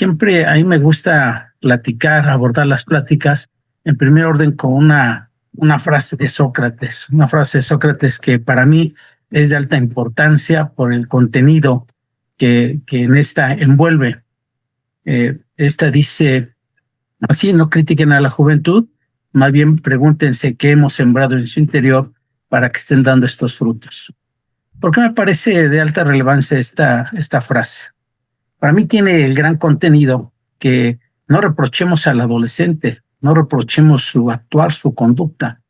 Siempre a mí me gusta platicar, abordar las pláticas en primer orden con una frase de Sócrates que para mí es de alta importancia por el contenido que en esta envuelve. Esta dice, así no critiquen a la juventud, más bien pregúntense qué hemos sembrado en su interior para que estén dando estos frutos. ¿Por qué me parece de alta relevancia esta frase? Para mí tiene el gran contenido que no reprochemos al adolescente, no reprochemos su actuar, su conducta.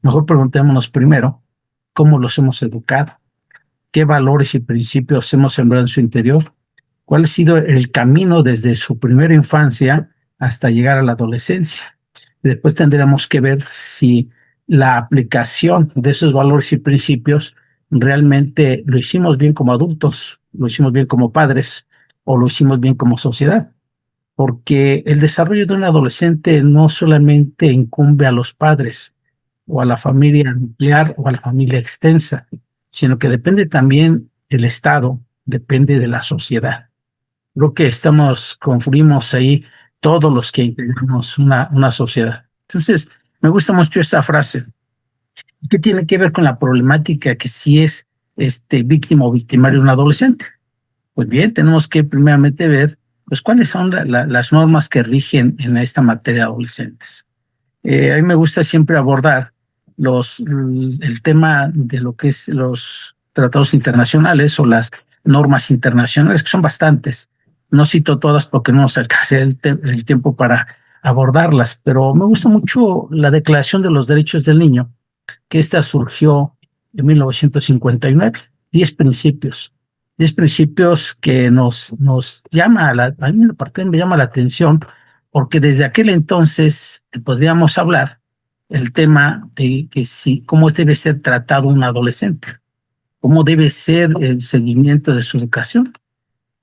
Mejor preguntémonos primero cómo los hemos educado, qué valores y principios hemos sembrado en su interior, cuál ha sido el camino desde su primera infancia hasta llegar a la adolescencia. Después tendremos que ver si la aplicación de esos valores y principios realmente lo hicimos bien como adultos, lo hicimos bien como padres o lo hicimos bien como sociedad. Porque el desarrollo de un adolescente no solamente incumbe a los padres o a la familia nuclear o a la familia extensa, sino que depende también del Estado, depende de la sociedad. Creo que confluimos ahí todos los que integramos una sociedad. Entonces, me gusta mucho esta frase. ¿Qué tiene que ver con la problemática que si es víctima o victimario un adolescente? Pues bien, tenemos que primeramente ver pues cuáles son las normas que rigen en esta materia de adolescentes. A mí me gusta siempre abordar el tema de lo que es los tratados internacionales o las normas internacionales, que son bastantes. No cito todas porque no nos alcanza el tiempo para abordarlas, pero me gusta mucho la Declaración de los Derechos del Niño, que esta surgió en 1959, 10 principios. 10 principios que nos llama a mí me llama la atención, porque desde aquel entonces podríamos hablar el tema de cómo debe ser tratado un adolescente, cómo debe ser el seguimiento de su educación,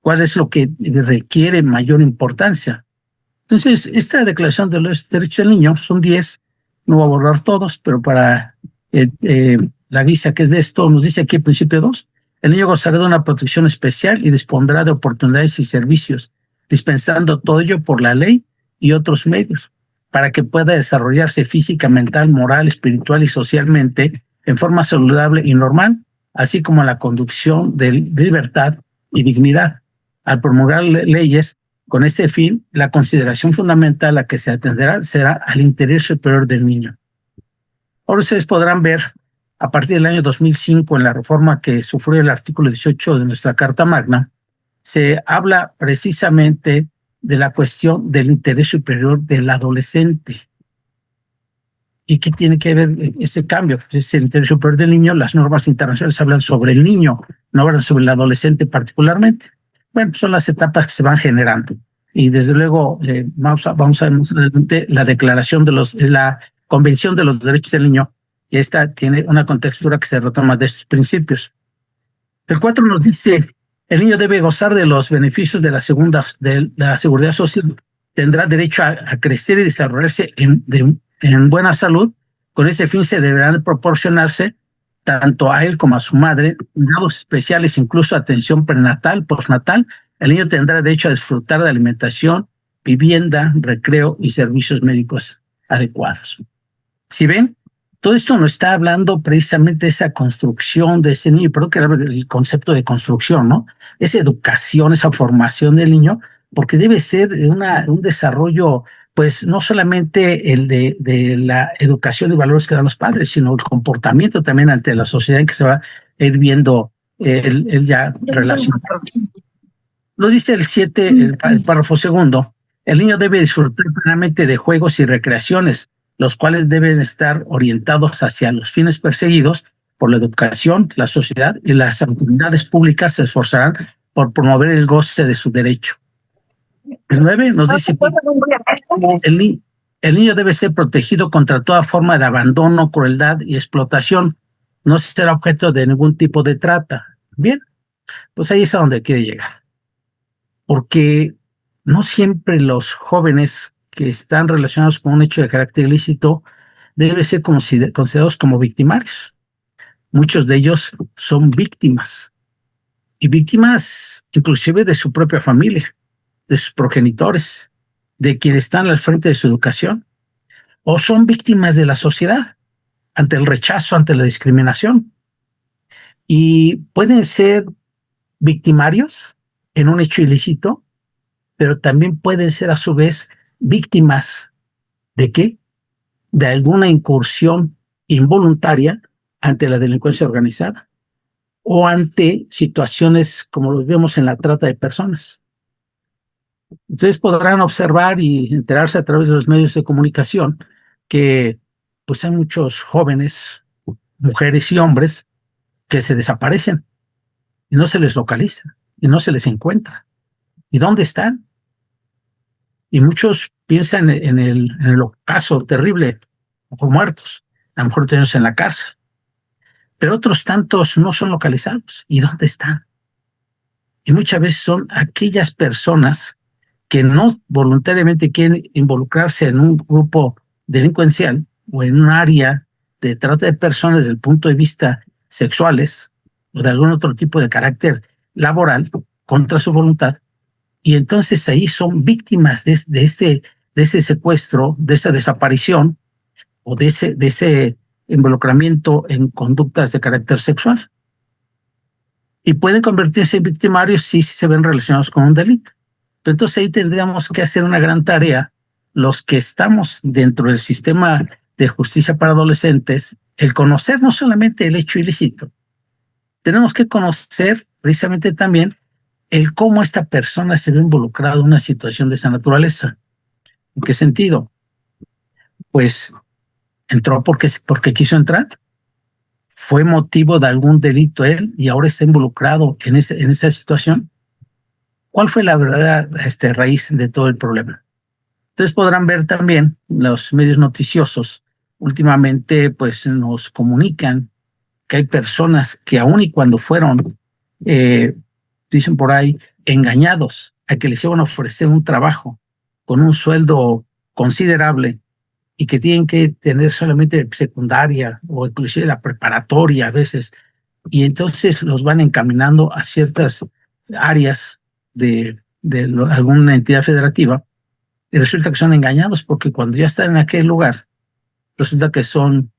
cuál es lo que requiere mayor importancia. Entonces, esta Declaración de los Derechos del Niño son 10, no voy a abordar todos, pero para la guisa que es de esto, nos dice aquí el principio 2, el niño gozará de una protección especial y dispondrá de oportunidades y servicios, dispensando todo ello por la ley y otros medios, para que pueda desarrollarse física, mental, moral, espiritual y socialmente en forma saludable y normal, así como la conducción de libertad y dignidad. Al promulgar leyes con ese fin, la consideración fundamental a que se atenderá será al interés superior del niño. Ahora ustedes podrán ver, a partir del año 2005, en la reforma que sufrió el artículo 18 de nuestra Carta Magna, se habla precisamente de la cuestión del interés superior del adolescente. ¿Y qué tiene que ver ese cambio? Es el interés superior del niño. Las normas internacionales hablan sobre el niño, no hablan sobre el adolescente particularmente. Bueno, son las etapas que se van generando. Y desde luego vamos a ver más adelante la Convención de los Derechos del Niño, y esta tiene una contextura que se retoma de estos principios. El 4 nos dice, el niño debe gozar de los beneficios de la seguridad social. Tendrá derecho a crecer y desarrollarse en buena salud. Con ese fin se deberán proporcionarse tanto a él como a su madre cuidados especiales, incluso atención prenatal, postnatal. El niño tendrá derecho a disfrutar de alimentación, vivienda, recreo y servicios médicos adecuados. Si ven, todo esto nos está hablando precisamente de esa construcción de ese niño, pero que el concepto de construcción, ¿no? Esa educación, esa formación del niño, porque debe ser un desarrollo, pues no solamente el de la educación y valores que dan los padres, sino el comportamiento también ante la sociedad en que se va a ir viendo el ya relacionado. Nos dice el 7, el párrafo segundo, el niño debe disfrutar plenamente de juegos y recreaciones, los cuales deben estar orientados hacia los fines perseguidos por la educación, la sociedad y las autoridades públicas se esforzarán por promover el goce de su derecho. El 9 nos dice el niño debe ser protegido contra toda forma de abandono, crueldad y explotación. No será objeto de ningún tipo de trata. Bien, pues ahí es a donde quiere llegar. Porque no siempre los jóvenes que están relacionados con un hecho de carácter ilícito deben ser considerados como victimarios. Muchos de ellos son víctimas, y víctimas inclusive de su propia familia. de sus progenitores, de quienes están al frente de su educación, o son víctimas de la sociedad ante el rechazo, ante la discriminación. Y pueden ser victimarios en un hecho ilícito, pero también pueden ser a su vez víctimas ¿de qué? De alguna incursión involuntaria ante la delincuencia organizada o ante situaciones como lo vemos en la trata de personas. Ustedes podrán observar y enterarse a través de los medios de comunicación que pues hay muchos jóvenes, mujeres y hombres que se desaparecen y no se les localiza y no se les encuentra. ¿Y dónde están? Y muchos piensan en el ocaso terrible por muertos, a lo mejor tenemos en la cárcel, pero otros tantos no son localizados. ¿Y dónde están? Y muchas veces son aquellas personas que no voluntariamente quieren involucrarse en un grupo delincuencial o en un área de trata de personas desde el punto de vista sexuales o de algún otro tipo de carácter laboral contra su voluntad. Y entonces ahí son víctimas de ese secuestro, de esa desaparición o de ese involucramiento en conductas de carácter sexual. Y pueden convertirse en victimarios si se ven relacionados con un delito. Entonces ahí tendríamos que hacer una gran tarea los que estamos dentro del sistema de justicia para adolescentes, el conocer no solamente el hecho ilícito, tenemos que conocer precisamente también el cómo esta persona se ve involucrada en una situación de esa naturaleza. ¿En qué sentido? Pues entró porque quiso entrar, fue motivo de algún delito él y ahora está involucrado en esa situación. ¿Cuál fue la verdadera raíz de todo el problema? Entonces podrán ver también los medios noticiosos últimamente pues nos comunican que hay personas que aun y cuando fueron dicen por ahí, engañados a que les iban a ofrecer un trabajo con un sueldo considerable y que tienen que tener solamente secundaria o inclusive la preparatoria a veces, y entonces los van encaminando a ciertas áreas de alguna entidad federativa, y resulta que son engañados porque cuando ya están en aquel lugar, resulta que son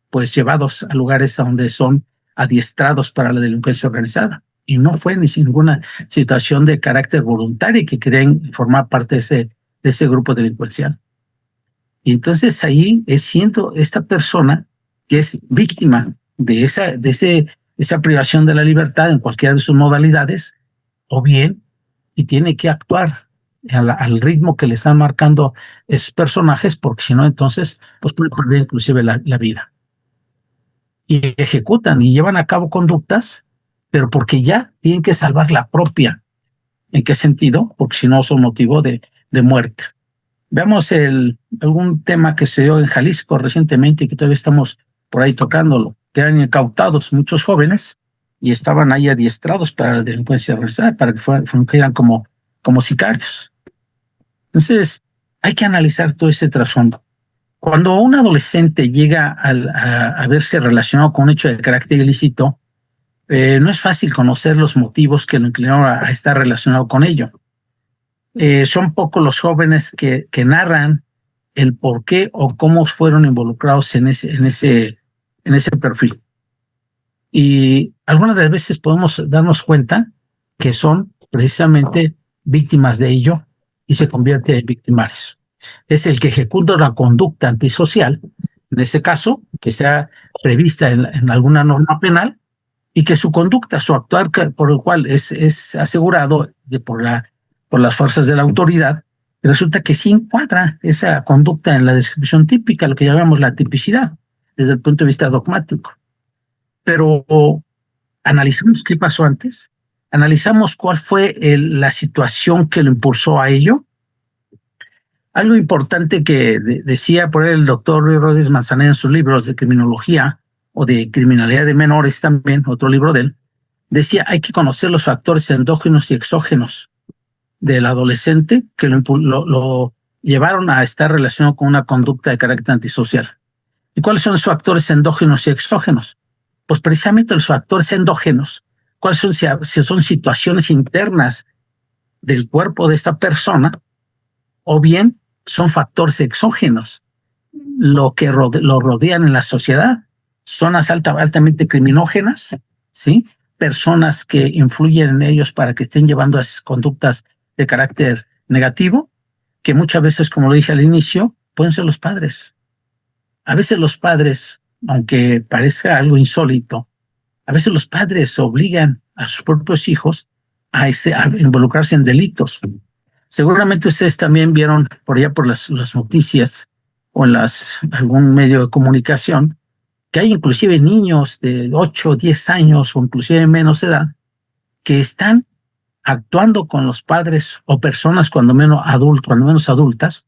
pues llevados a lugares donde son adiestrados para la delincuencia organizada. Y no fue ni ninguna situación de carácter voluntario que querían formar parte de ese grupo delincuencial. Y entonces ahí es siendo esta persona que es víctima de esa privación de la libertad en cualquiera de sus modalidades, o bien, y tiene que actuar al ritmo que le están marcando esos personajes, porque si no, entonces, pues puede perder inclusive la vida. Y ejecutan y llevan a cabo conductas, pero porque ya tienen que salvar la propia. ¿En qué sentido? Porque si no son motivo de muerte. Veamos algún tema que se dio en Jalisco recientemente y que todavía estamos por ahí tocándolo, que eran incautados muchos jóvenes y estaban ahí adiestrados para la delincuencia organizada, para que fueran como sicarios. Entonces, hay que analizar todo ese trasfondo. Cuando un adolescente llega a verse relacionado con un hecho de carácter ilícito, no es fácil conocer los motivos que lo inclinaron a estar relacionado con ello. Son pocos los jóvenes que narran el por qué o cómo fueron involucrados en ese perfil. Y algunas de las veces podemos darnos cuenta que son precisamente víctimas de ello y se convierten en victimarios. Es el que ejecuta una conducta antisocial, en este caso, que sea prevista en alguna norma penal, y que su conducta, su actuar por el cual es asegurado por las fuerzas de la autoridad, resulta que sí encuadra esa conducta en la descripción típica, lo que llamamos la tipicidad, desde el punto de vista dogmático. Pero analizamos qué pasó antes, analizamos cuál fue la situación que lo impulsó a ello. Algo importante que decía por el doctor Luis Rodríguez Manzanera en sus libros de criminología o de criminalidad de menores también, otro libro de él, decía hay que conocer los factores endógenos y exógenos del adolescente que lo llevaron a estar relacionado con una conducta de carácter antisocial. ¿Y cuáles son los factores endógenos y exógenos? Pues precisamente los factores endógenos, cuáles son, si son situaciones internas del cuerpo de esta persona, o bien son factores exógenos, lo que lo rodean en la sociedad, zonas altamente criminógenas, ¿sí? Personas que influyen en ellos para que estén llevando a esas conductas de carácter negativo, que muchas veces, como lo dije al inicio, pueden ser los padres. A veces los padres, aunque parezca algo insólito, a veces los padres obligan a sus propios hijos a involucrarse en delitos. Seguramente ustedes también vieron por allá por las noticias o en algún medio de comunicación que hay inclusive niños de 8 o 10 años o inclusive menos edad que están actuando con los padres o personas cuando menos adultas,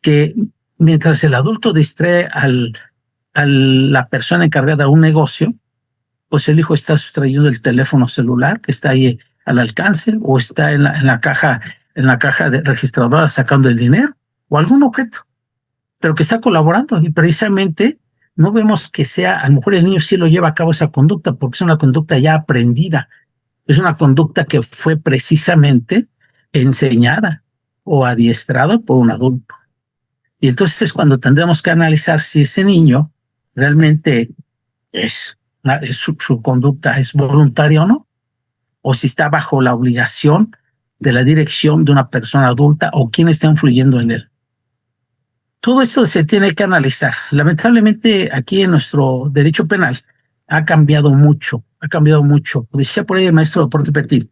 que mientras el adulto distrae a la persona encargada de un negocio, pues el hijo está sustrayendo el teléfono celular que está ahí al alcance, o está en la caja de registradora sacando el dinero o algún objeto, pero que está colaborando. Y precisamente no vemos que sea, a lo mejor el niño sí lo lleva a cabo esa conducta porque es una conducta ya aprendida, es una conducta que fue precisamente enseñada o adiestrada por un adulto. Y entonces es cuando tendremos que analizar si ese niño realmente su conducta es voluntaria o no, o si está bajo la obligación de la dirección de una persona adulta o quién está influyendo en él. Todo esto se tiene que analizar. Lamentablemente aquí en nuestro derecho penal ha cambiado mucho. Decía por ahí el maestro Porte Petit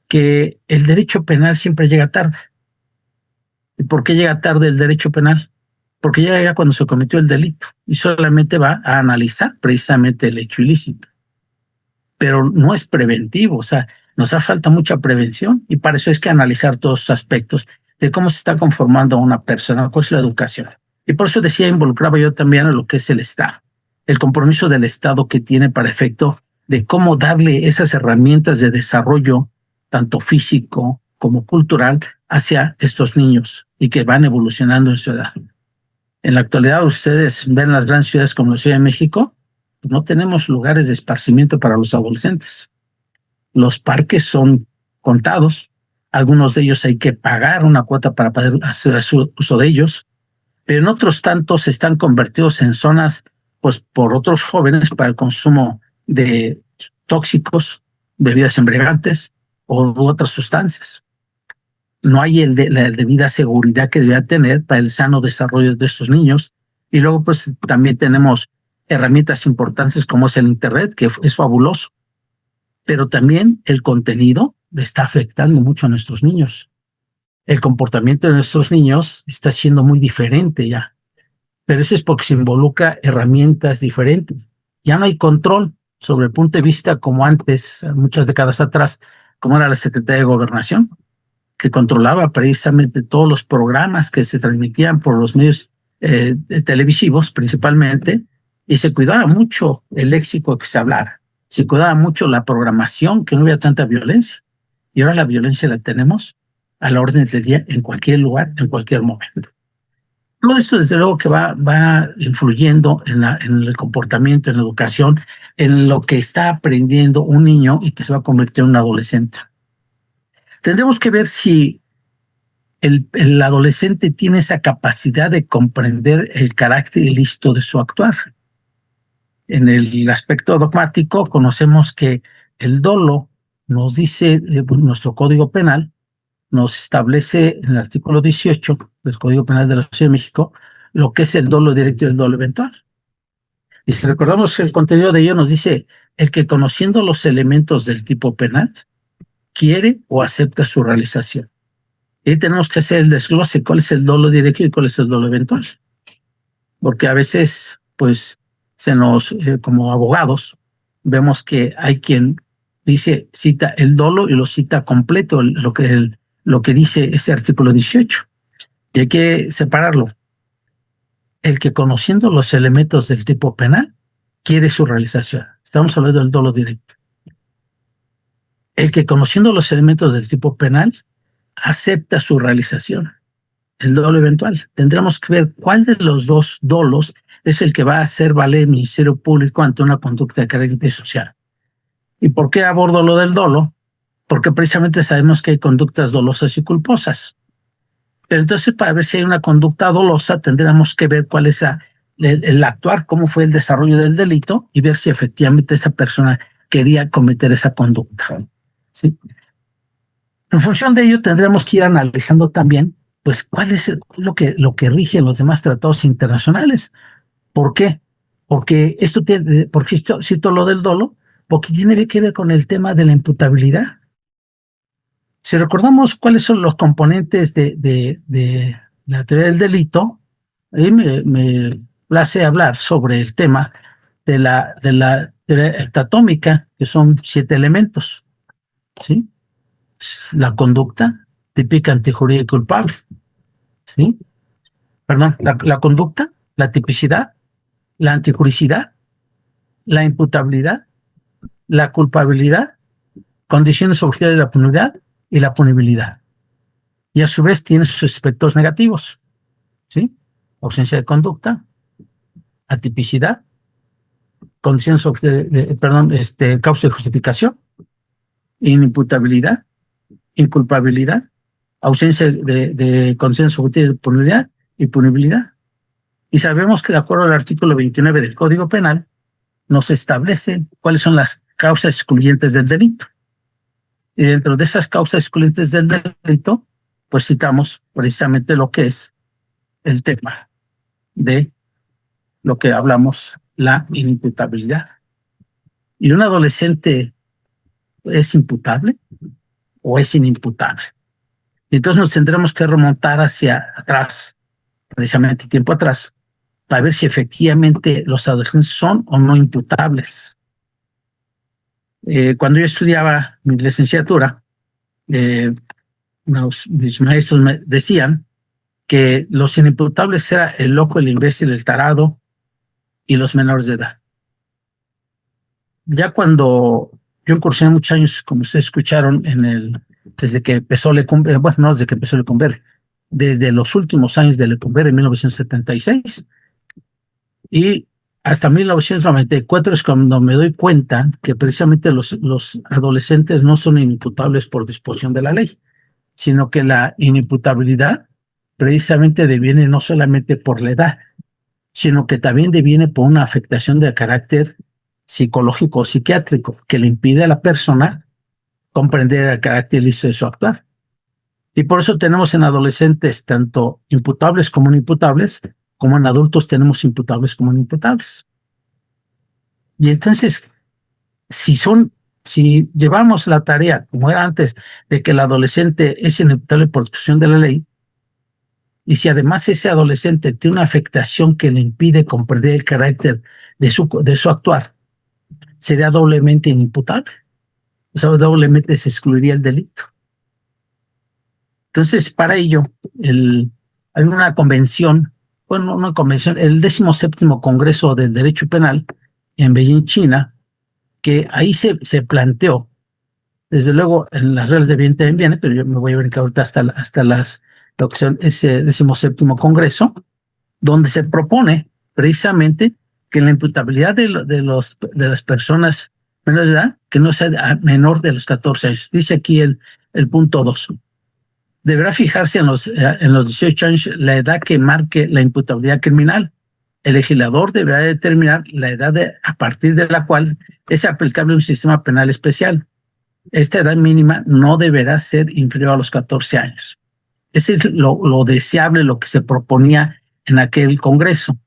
que el derecho penal siempre llega tarde. ¿Y por qué llega tarde el derecho penal? Porque llega ya cuando se cometió el delito y solamente va a analizar precisamente el hecho ilícito. Pero no es preventivo, o sea, nos hace falta mucha prevención y para eso es que analizar todos los aspectos de cómo se está conformando una persona, cuál es la educación. Y por eso decía, involucraba yo también a lo que es el Estado, el compromiso del Estado que tiene para efecto de cómo darle esas herramientas de desarrollo, tanto físico como cultural, hacia estos niños y que van evolucionando en su edad. En la actualidad ustedes ven las grandes ciudades como la Ciudad de México, no tenemos lugares de esparcimiento para los adolescentes. Los parques son contados, algunos de ellos hay que pagar una cuota para poder hacer uso de ellos, pero en otros tantos están convertidos en zonas pues por otros jóvenes para el consumo de tóxicos, bebidas embriagantes u otras sustancias. No hay la debida seguridad que debería tener para el sano desarrollo de estos niños. Y luego pues también tenemos herramientas importantes como es el Internet, que es fabuloso, pero también el contenido le está afectando mucho a nuestros niños. El comportamiento de nuestros niños está siendo muy diferente ya, pero eso es porque se involucra herramientas diferentes. Ya no hay control sobre el punto de vista como antes, muchas décadas atrás, como era la Secretaría de Gobernación, que controlaba precisamente todos los programas que se transmitían por los medios televisivos principalmente, y se cuidaba mucho el léxico que se hablara, se cuidaba mucho la programación, que no había tanta violencia. Y ahora la violencia la tenemos a la orden del día en cualquier lugar, en cualquier momento. Todo esto desde luego que va influyendo en el comportamiento, en la educación, en lo que está aprendiendo un niño y que se va a convertir en un adolescente. Tendremos que ver si el adolescente tiene esa capacidad de comprender el carácter ilícito de su actuar. En el aspecto dogmático conocemos que el dolo nos dice, nuestro Código Penal nos establece en el artículo 18 del Código Penal de la Ciudad de México lo que es el dolo directo y el dolo eventual. Y si recordamos que el contenido de ello nos dice el que conociendo los elementos del tipo penal quiere o acepta su realización. Y tenemos que hacer el desglose, cuál es el dolo directo y cuál es el dolo eventual. Porque a veces, pues, como abogados, vemos que hay quien cita el dolo y lo cita completo, lo que dice ese artículo 18. Y hay que separarlo. El que conociendo los elementos del tipo penal quiere su realización. Estamos hablando del dolo directo. El que conociendo los elementos del tipo penal acepta su realización, el dolo eventual. Tendremos que ver cuál de los dos dolos es el que va a hacer valer el Ministerio Público ante una conducta de carácter social. ¿Y por qué abordo lo del dolo? porque precisamente sabemos que hay conductas dolosas y culposas. Pero entonces, para ver si hay una conducta dolosa, tendríamos que ver cuál es el actuar, cómo fue el desarrollo del delito y ver si efectivamente esa persona quería cometer esa conducta. ¿Sí? En función de ello, tendremos que ir analizando también, pues, cuál es lo que rige los demás tratados internacionales. ¿Por qué? Porque porque cito lo del dolo, porque tiene que ver con el tema de la imputabilidad. Si recordamos cuáles son los componentes de la teoría del delito, ahí me place hablar sobre el tema de la teoría heptatómica, que son 7 elementos, ¿sí? La conducta típica, antijurídica y culpable, ¿sí? Perdón, la conducta, la tipicidad, la antijuricidad, la imputabilidad, la culpabilidad, condiciones objetivas de la punibilidad y la punibilidad. Y a su vez tiene sus aspectos negativos, ¿sí? Ausencia de conducta, atipicidad, condiciones causa de justificación, inimputabilidad, inculpabilidad, ausencia de condiciones objetivas de punibilidad y punibilidad. Y sabemos que de acuerdo al artículo 29 del Código Penal, nos establece cuáles son las causas excluyentes del delito. Y dentro de esas causas excluyentes del delito, pues citamos precisamente lo que es el tema de lo que hablamos, la inimputabilidad. ¿Y un adolescente es imputable o es inimputable? Y entonces nos tendremos que remontar hacia atrás, precisamente tiempo atrás, para ver si efectivamente los adolescentes son o no imputables. Cuando yo estudiaba mi licenciatura, mis maestros me decían que los inimputables eran el loco, el imbécil, el tarado y los menores de edad. Ya cuando yo incursioné muchos años, como ustedes escucharon, desde que empezó Lecumberri, bueno, no desde que empezó Lecumberri, desde los últimos años de Lecumberri en 1976 y hasta 1994 es cuando me doy cuenta que precisamente los adolescentes no son inimputables por disposición de la ley, sino que la inimputabilidad precisamente deviene no solamente por la edad, sino que también deviene por una afectación de carácter psicológico o psiquiátrico que le impide a la persona comprender el carácter ilícito de su actuar. Y por eso tenemos en adolescentes tanto imputables como no imputables, como en adultos tenemos imputables como no imputables. Y entonces, si llevamos la tarea, como era antes, de que el adolescente es inimputable por disposición de la ley, y si además ese adolescente tiene una afectación que le impide comprender el carácter de su actuar, sería doblemente inimputable. O sea, doblemente se excluiría el delito. Entonces, para ello, hay una convención, el 17º Congreso del Derecho Penal en Beijing, China, que ahí se planteó, desde luego en las reglas de viene, pero yo me voy a brincar ahorita hasta lo que son ese 17º Congreso, donde se propone precisamente que la imputabilidad de las personas menores de edad, que no sea menor de los 14 años. Dice aquí el punto 2. Deberá fijarse en los 18 años la edad que marque la imputabilidad criminal. El legislador deberá determinar la edad a partir de la cual es aplicable un sistema penal especial. Esta edad mínima no deberá ser inferior a los 14 años. Ese es lo deseable, lo que se proponía en aquel Congreso.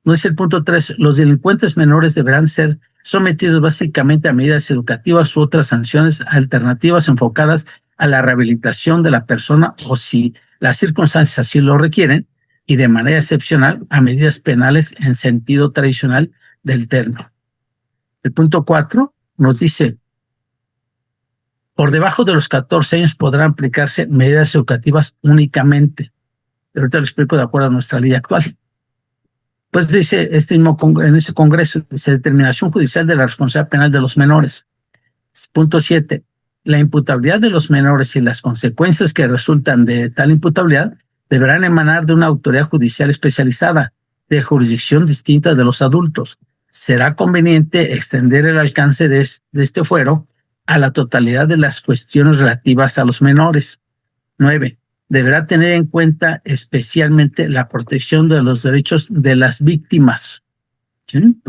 No es el punto 3. Los delincuentes menores deberán ser sometidos básicamente a medidas educativas u otras sanciones alternativas enfocadas a la rehabilitación de la persona o, si las circunstancias así lo requieren, y de manera excepcional a medidas penales en sentido tradicional del término. El punto 4 nos dice: por debajo de los 14 años podrán aplicarse medidas educativas únicamente. Pero ahorita lo explico de acuerdo a nuestra ley actual. Pues dice en ese Congreso, dice determinación judicial de la responsabilidad penal de los menores. Punto 7. La imputabilidad de los menores y las consecuencias que resultan de tal imputabilidad deberán emanar de una autoridad judicial especializada, de jurisdicción distinta de los adultos. Será conveniente extender el alcance de este fuero a la totalidad de las cuestiones relativas a los menores. 9. Deberá tener en cuenta especialmente la protección de los derechos de las víctimas. ¿Sí?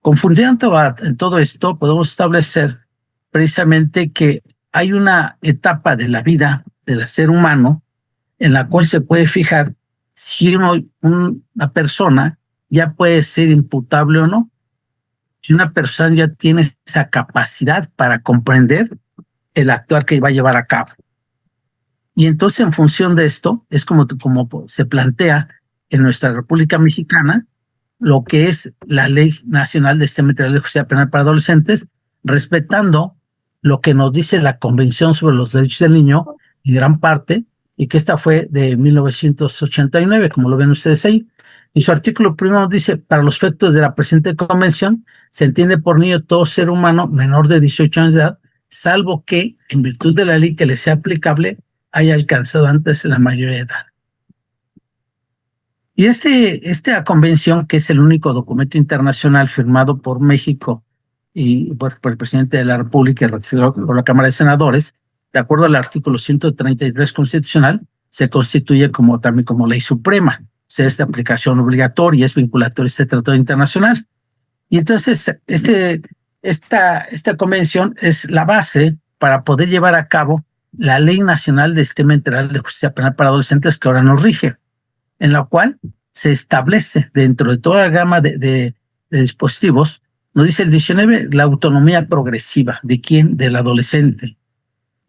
Confundiendo en todo esto, podemos establecer precisamente que hay una etapa de la vida del ser humano en la cual se puede fijar si una persona ya puede ser imputable o no. Si una persona ya tiene esa capacidad para comprender el actuar que va a llevar a cabo. Y entonces, en función de esto, es como se plantea en nuestra República Mexicana lo que es la Ley Nacional de Sistema Integral de Justicia Penal para Adolescentes, respetando lo que nos dice la Convención sobre los Derechos del Niño, en gran parte, y que esta fue de 1989, como lo ven ustedes ahí. Y su artículo primero dice: para los efectos de la presente convención, se entiende por niño todo ser humano menor de 18 años de edad, salvo que, en virtud de la ley que le sea aplicable, haya alcanzado antes la mayoría de edad. Y esta convención, que es el único documento internacional firmado por México y por el presidente de la República y ratificado por la Cámara de Senadores, de acuerdo al artículo 133 constitucional, se constituye también como ley suprema. O sea, es de aplicación obligatoria, es vinculatorio este tratado internacional. Y entonces, esta convención es la base para poder llevar a cabo la Ley Nacional de Sistema Integral de Justicia Penal para Adolescentes, que ahora nos rige, en la cual se establece dentro de toda la gama de dispositivos, nos dice el 19, la autonomía progresiva. ¿De quién? Del adolescente.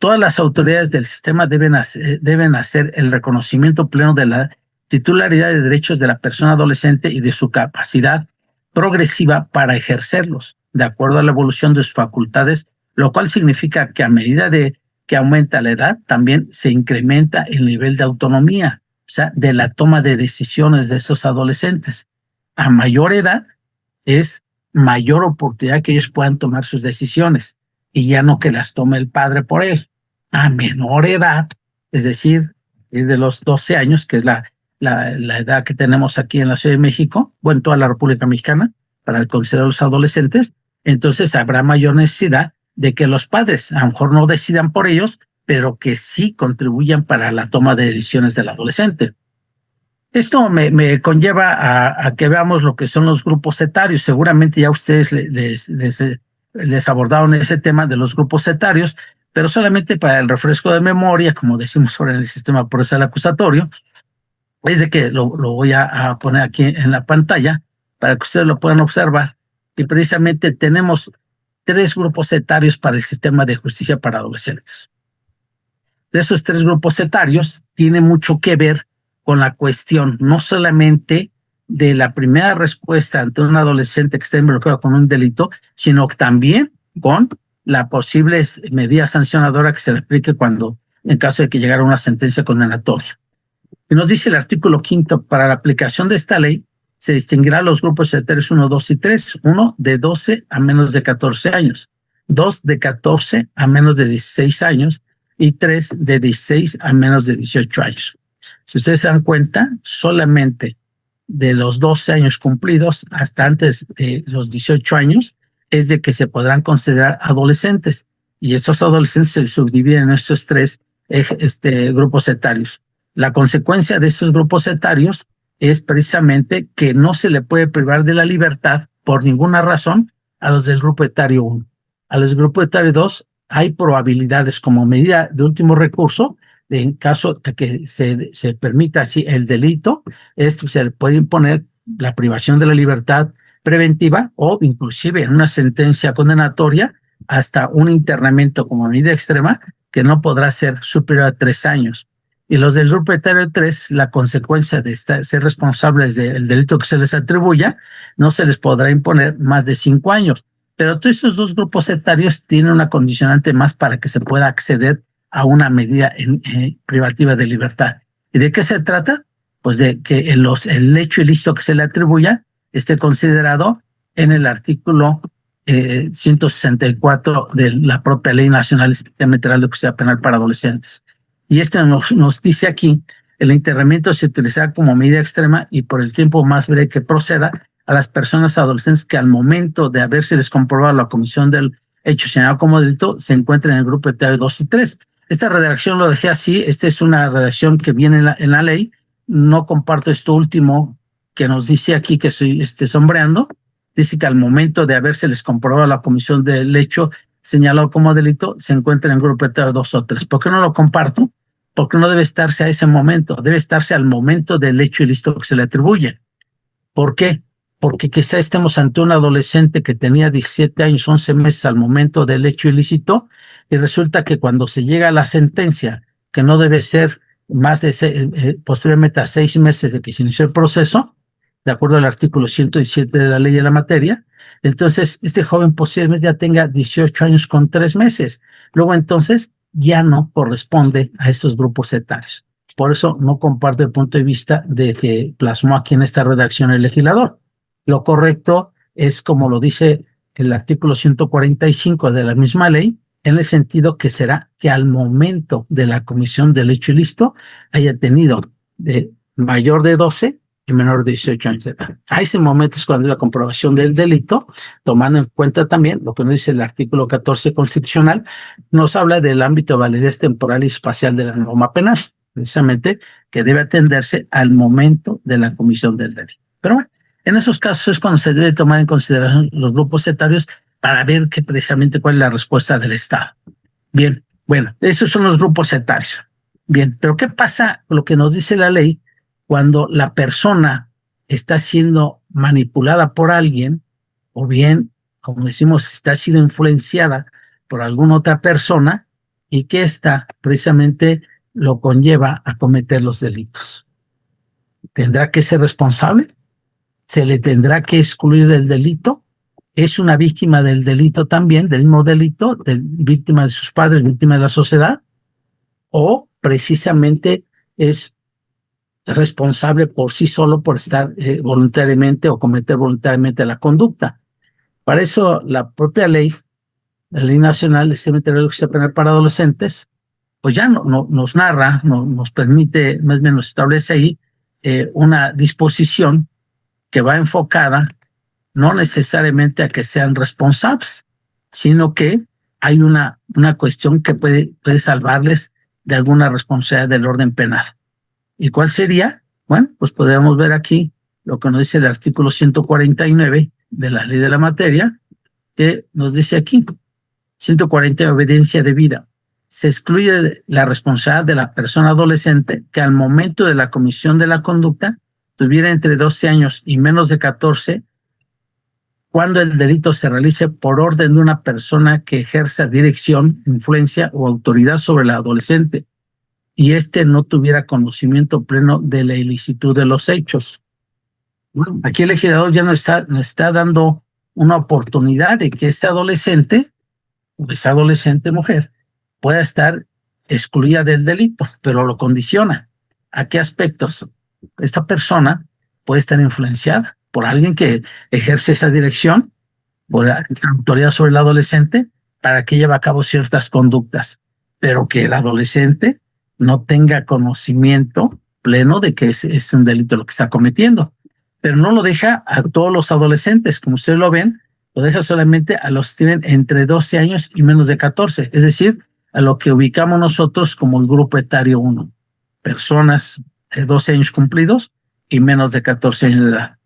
Todas las autoridades del sistema deben hacer el reconocimiento pleno de la titularidad de derechos de la persona adolescente y de su capacidad progresiva para ejercerlos, de acuerdo a la evolución de sus facultades, lo cual significa que a medida de que aumenta la edad, también se incrementa el nivel de autonomía, o sea, de la toma de decisiones de esos adolescentes. A mayor edad es mayor oportunidad que ellos puedan tomar sus decisiones y ya no que las tome el padre por él. A menor edad, es decir, de los 12 años, que es la edad que tenemos aquí en la Ciudad de México, o en toda la República Mexicana, para considerar a los adolescentes, entonces habrá mayor necesidad de que los padres, a lo mejor no decidan por ellos, pero que sí contribuyan para la toma de decisiones del adolescente. Esto me conlleva a que veamos lo que son los grupos etarios. Seguramente ya ustedes les abordaron ese tema de los grupos etarios, pero solamente para el refresco de memoria, como decimos ahora en el sistema procesal acusatorio, es de que lo voy a poner aquí en la pantalla para que ustedes lo puedan observar. Y precisamente tenemos 3 grupos etarios para el sistema de justicia para adolescentes. De esos 3 grupos etarios tiene mucho que ver con la cuestión no solamente de la primera respuesta ante un adolescente que está involucrado con un delito, sino también con la posible medida sancionadora que se le aplique en caso de que llegara una sentencia condenatoria. Y nos dice el artículo 5, para la aplicación de esta ley se distinguirá los grupos etarios 1, 2 y 3. 1 de 12 a menos de 14 años, 2 de 14 a menos de 16 años y 3 de 16 a menos de 18 años. Si ustedes se dan cuenta, solamente de los 12 años cumplidos hasta antes de los 18 años es de que se podrán considerar adolescentes. Y estos adolescentes se subdividen en estos 3 grupos etarios. La consecuencia de estos grupos etarios es precisamente que no se le puede privar de la libertad por ninguna razón a los del grupo etario 1. A los del grupo etario 2 hay probabilidades como medida de último recurso, en caso de que se permita así el delito, se le puede imponer la privación de la libertad preventiva o inclusive en una sentencia condenatoria hasta un internamiento como medida extrema que no podrá ser superior a 3 años. Y los del grupo etario 3, la consecuencia de ser responsables del delito que se les atribuya, no se les podrá imponer más de 5 años. Pero todos estos 2 grupos etarios tienen una condicionante más para que se pueda acceder a una medida privativa de libertad. ¿Y de qué se trata? Pues de que el hecho ilícito que se le atribuya esté considerado en el artículo 164 de la propia Ley Nacional de Sistema Integral de Justicia Penal para Adolescentes. Y nos dice aquí, el internamiento se utilizará como medida extrema y por el tiempo más breve que proceda a las personas adolescentes que al momento de habérseles comprobado la comisión del hecho señalado como delito se encuentra en el grupo etario 2 y 3. Esta redacción lo dejé así. Esta es una redacción que viene en la ley. No comparto esto último que nos dice aquí que estoy sombreando. Dice que al momento de habérseles comprobado la comisión del hecho señalado como delito, se encuentra en el grupo etario 2 o 3. ¿Por qué no lo comparto? Porque no debe estarse a ese momento, debe estarse al momento del hecho ilícito que se le atribuye. ¿Por qué? Porque quizá estemos ante un adolescente que tenía 17 años, 11 meses al momento del hecho ilícito, y resulta que cuando se llega a la sentencia, que no debe ser más de posteriormente a 6 meses de que se inició el proceso, de acuerdo al artículo 117 de la ley de la materia, entonces este joven posiblemente ya tenga 18 años con 3 meses. Luego entonces ya no corresponde a estos grupos etarios. Por eso no comparto el punto de vista de que plasmó aquí en esta redacción el legislador. Lo correcto es como lo dice el artículo 145 de la misma ley, en el sentido que será que al momento de la comisión del hecho ilícito haya tenido mayor de 12 y menor de 18 años de edad. A ese momento es cuando la comprobación del delito, tomando en cuenta también lo que nos dice el artículo 14 constitucional, nos habla del ámbito de validez temporal y espacial de la norma penal, precisamente que debe atenderse al momento de la comisión del delito. Pero bueno, en esos casos es cuando se debe tomar en consideración los grupos etarios para ver que precisamente cuál es la respuesta del Estado. Bien, bueno, esos son los grupos etarios. Bien, pero ¿qué pasa con lo que nos dice la ley cuando la persona está siendo manipulada por alguien o bien, como decimos, está siendo influenciada por alguna otra persona y que ésta precisamente lo conlleva a cometer los delitos? ¿Tendrá que ser responsable? ¿Se le tendrá que excluir del delito? ¿Es una víctima del delito también, del mismo delito, víctima de sus padres, víctima de la sociedad? ¿O precisamente es responsable por sí solo por estar voluntariamente o cometer voluntariamente la conducta? Para eso la propia ley, la Ley Nacional del Sistema Integral de Justicia Penal para Adolescentes, pues ya nos narra, nos permite, más o menos establece ahí una disposición que va enfocada no necesariamente a que sean responsables, sino que hay una cuestión que puede salvarles de alguna responsabilidad del orden penal. ¿Y cuál sería? Bueno, pues podríamos ver aquí lo que nos dice el artículo 149 de la ley de la materia, que nos dice aquí, 140, obediencia debida. Se excluye la responsabilidad de la persona adolescente que al momento de la comisión de la conducta tuviera entre 12 años y menos de 14 cuando el delito se realice por orden de una persona que ejerza dirección, influencia o autoridad sobre el adolescente y éste no tuviera conocimiento pleno de la ilicitud de los hechos. Bueno, aquí el legislador ya nos está dando una oportunidad de que ese adolescente, o esa adolescente mujer, pueda estar excluida del delito, pero lo condiciona. ¿A qué aspectos? Esta persona puede estar influenciada por alguien que ejerce esa dirección, por la autoridad sobre el adolescente, para que lleve a cabo ciertas conductas, pero que el adolescente no tenga conocimiento pleno de que es un delito lo que está cometiendo. Pero no lo deja a todos los adolescentes, como ustedes lo ven, lo deja solamente a los que tienen entre 12 años y menos de 14, es decir, a lo que ubicamos nosotros como el grupo etario 1, personas de 12 años cumplidos y menos de 14 años de edad,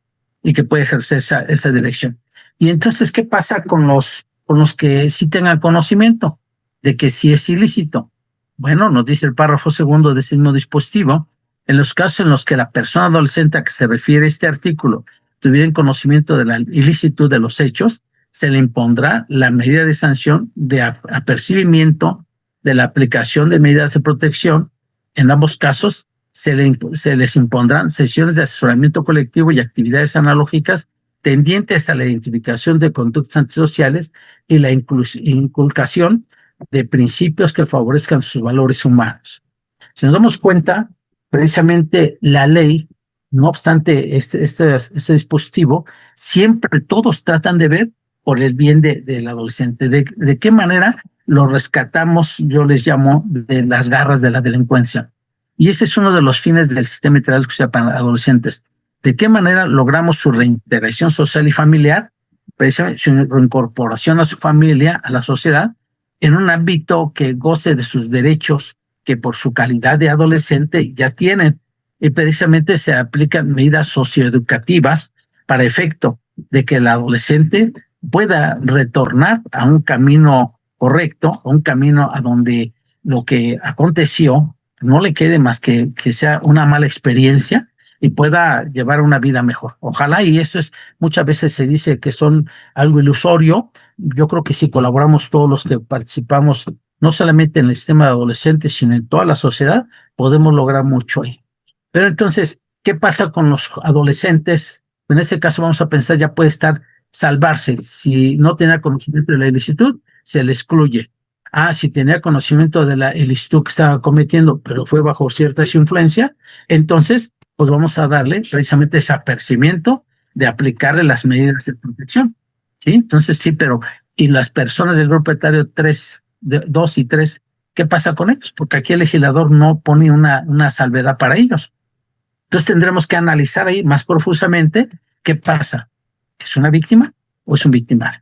y que puede ejercer esa dirección. Y entonces, ¿qué pasa con los que sí tengan conocimiento de que sí es ilícito? Bueno, nos dice el párrafo segundo de ese mismo dispositivo, en los casos en los que la persona adolescente a que se refiere este artículo tuviera conocimiento de la ilicitud de los hechos, se le impondrá la medida de sanción de apercibimiento de la aplicación de medidas de protección. En ambos casos, se les impondrán sesiones de asesoramiento colectivo y actividades analógicas tendientes a la identificación de conductas antisociales y la inculcación de principios que favorezcan sus valores humanos. Si nos damos cuenta, precisamente la ley, no obstante este dispositivo, siempre todos tratan de ver por el bien del adolescente. ¿De qué manera lo rescatamos? Yo les llamo de las garras de la delincuencia. Y ese es uno de los fines del sistema integral de justicia para adolescentes. ¿De qué manera logramos su reintegración social y familiar precisamente su reincorporación a su familia, a la sociedad, en un ámbito que goce de sus derechos que por su calidad de adolescente ya tienen. Y precisamente se aplican medidas socioeducativas para efecto de que el adolescente pueda retornar a un camino correcto, a un camino a donde lo que aconteció no le quede más que sea una mala experiencia y pueda llevar una vida mejor. Ojalá, y esto es, muchas veces se dice que son algo ilusorio. Yo creo que si colaboramos todos los que participamos, no solamente en el sistema de adolescentes, sino en toda la sociedad, podemos lograr mucho ahí. Pero entonces, ¿qué pasa con los adolescentes? En este caso vamos a pensar, ya puede estar salvarse. Si no tenía conocimiento de la ilicitud, se le excluye. Si tenía conocimiento de la ilicitud que estaba cometiendo, pero fue bajo cierta influencia, entonces pues vamos a darle precisamente ese apercibimiento de aplicarle las medidas de protección. ¿Sí? Entonces sí, pero ¿y las personas del grupo etario 2 y 3, qué pasa con ellos? Porque aquí el legislador no pone una salvedad para ellos. Entonces tendremos que analizar ahí más profusamente qué pasa. ¿Es una víctima o es un victimario?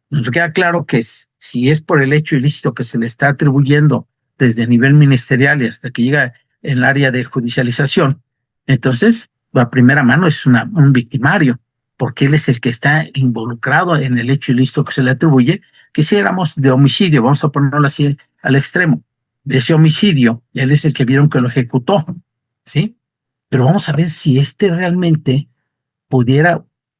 Nos queda claro que si es por el hecho ilícito que se le está atribuyendo desde el nivel ministerial y hasta que llega en el área de judicialización, entonces a primera mano es un victimario, porque él es el que está involucrado en el hecho ilícito que se le atribuye. Quisiéramos de homicidio, vamos a ponerlo así al extremo, de ese homicidio, él es el que vieron que lo ejecutó, ¿sí? Pero vamos a ver si realmente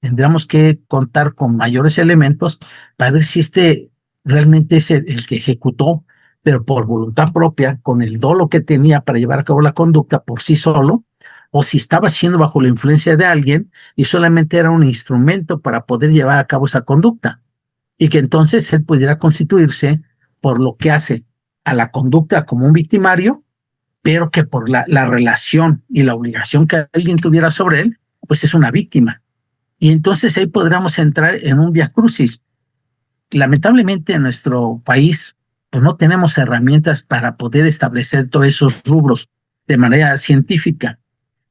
tendríamos que contar con mayores elementos para ver si realmente es el que ejecutó, pero por voluntad propia, con el dolo que tenía para llevar a cabo la conducta por sí solo, o si estaba siendo bajo la influencia de alguien y solamente era un instrumento para poder llevar a cabo esa conducta. Y que entonces él pudiera constituirse por lo que hace a la conducta como un victimario, pero que por la relación y la obligación que alguien tuviera sobre él, pues es una víctima. Y entonces ahí podríamos entrar en un viacrucis. Lamentablemente en nuestro país, pues no tenemos herramientas para poder establecer todos esos rubros de manera científica.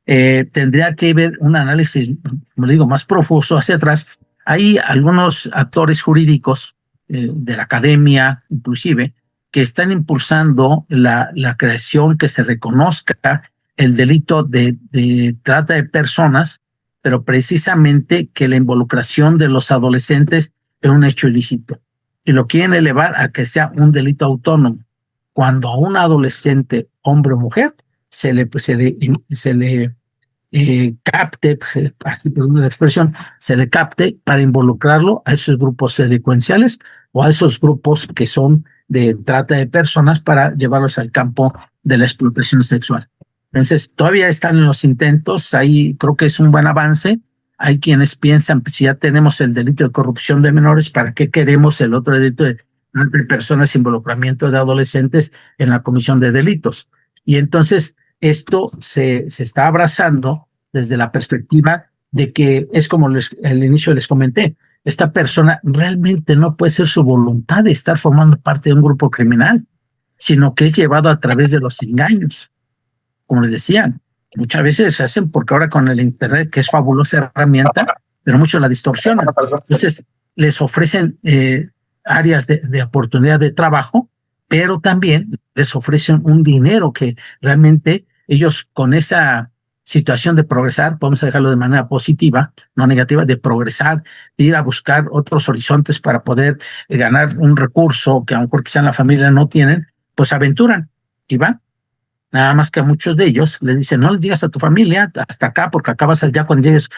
Tendría que ver un análisis, como digo, más profuso hacia atrás. Hay algunos actores jurídicos de la academia, inclusive, que están impulsando la creación que se reconozca el delito de trata de personas, pero precisamente que la involucración de los adolescentes es un hecho ilícito. Y lo quieren elevar a que sea un delito autónomo. Cuando a un adolescente, hombre o mujer, se le capte, aquí perdón la expresión, se le capte para involucrarlo a esos grupos delincuenciales o a esos grupos que son de trata de personas para llevarlos al campo de la explotación sexual. Entonces, todavía están en los intentos, ahí creo que es un buen avance. Hay quienes piensan, pues, si ya tenemos el delito de corrupción de menores, ¿para qué queremos el otro delito de personas, involucramiento de adolescentes en la comisión de delitos? Y entonces, esto se está abrazando desde la perspectiva de que es como al inicio les comenté, esta persona realmente no puede ser su voluntad de estar formando parte de un grupo criminal, sino que es llevado a través de los engaños. Como les decía, muchas veces se hacen porque ahora con el Internet, que es fabulosa herramienta, pero muchos la distorsionan. Entonces, les ofrecen áreas de oportunidad de trabajo, pero también les ofrecen un dinero que realmente ellos con esa situación de progresar, vamos a dejarlo de manera positiva, no negativa, de progresar, de ir a buscar otros horizontes para poder ganar un recurso que a lo mejor quizá en la familia no tienen, pues aventuran y van. Nada más que a muchos de ellos les dicen, no les digas a tu familia hasta acá, porque acá vas ya cuando llegues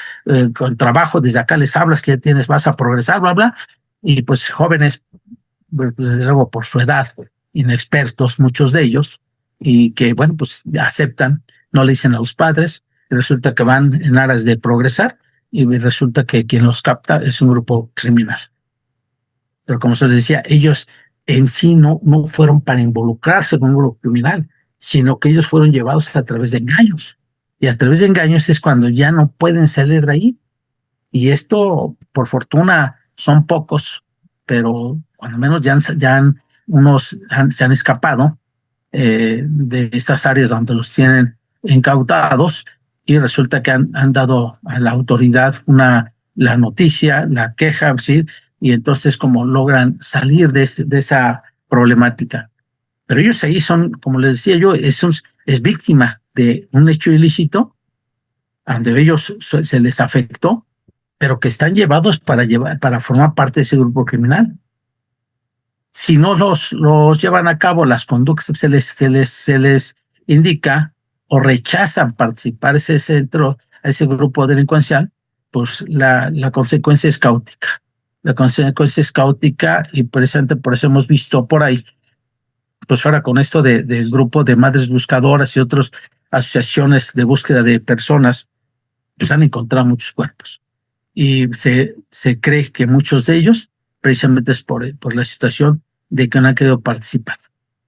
con trabajo, desde acá les hablas que ya vas a progresar, bla, bla. Y pues jóvenes, pues desde luego por su edad, inexpertos muchos de ellos, y que bueno, pues aceptan, no le dicen a los padres, y resulta que van en aras de progresar, y resulta que quien los capta es un grupo criminal. Pero como se les decía, ellos en sí no fueron para involucrarse con un grupo criminal, sino que ellos fueron llevados a través de engaños. Y a través de engaños es cuando ya no pueden salir de ahí. Y esto, por fortuna, son pocos, pero al menos unos se han escapado de esas áreas donde los tienen incautados y resulta que han dado a la autoridad una la noticia, la queja, ¿sí? Y entonces como logran salir de esa problemática. Pero ellos ahí son, como les decía yo, es víctima de un hecho ilícito, donde ellos se les afectó, pero que están llevados para formar parte de ese grupo criminal. Si no los llevan a cabo las conductas se les indica o rechazan participar ese centro, a ese grupo delincuencial, pues la consecuencia es caótica. La consecuencia es caótica y precisamente por eso hemos visto por ahí, pues ahora con esto del grupo de madres buscadoras y otras asociaciones de búsqueda de personas, pues han encontrado muchos cuerpos. Y se cree que muchos de ellos precisamente es por la situación de que no han querido participar.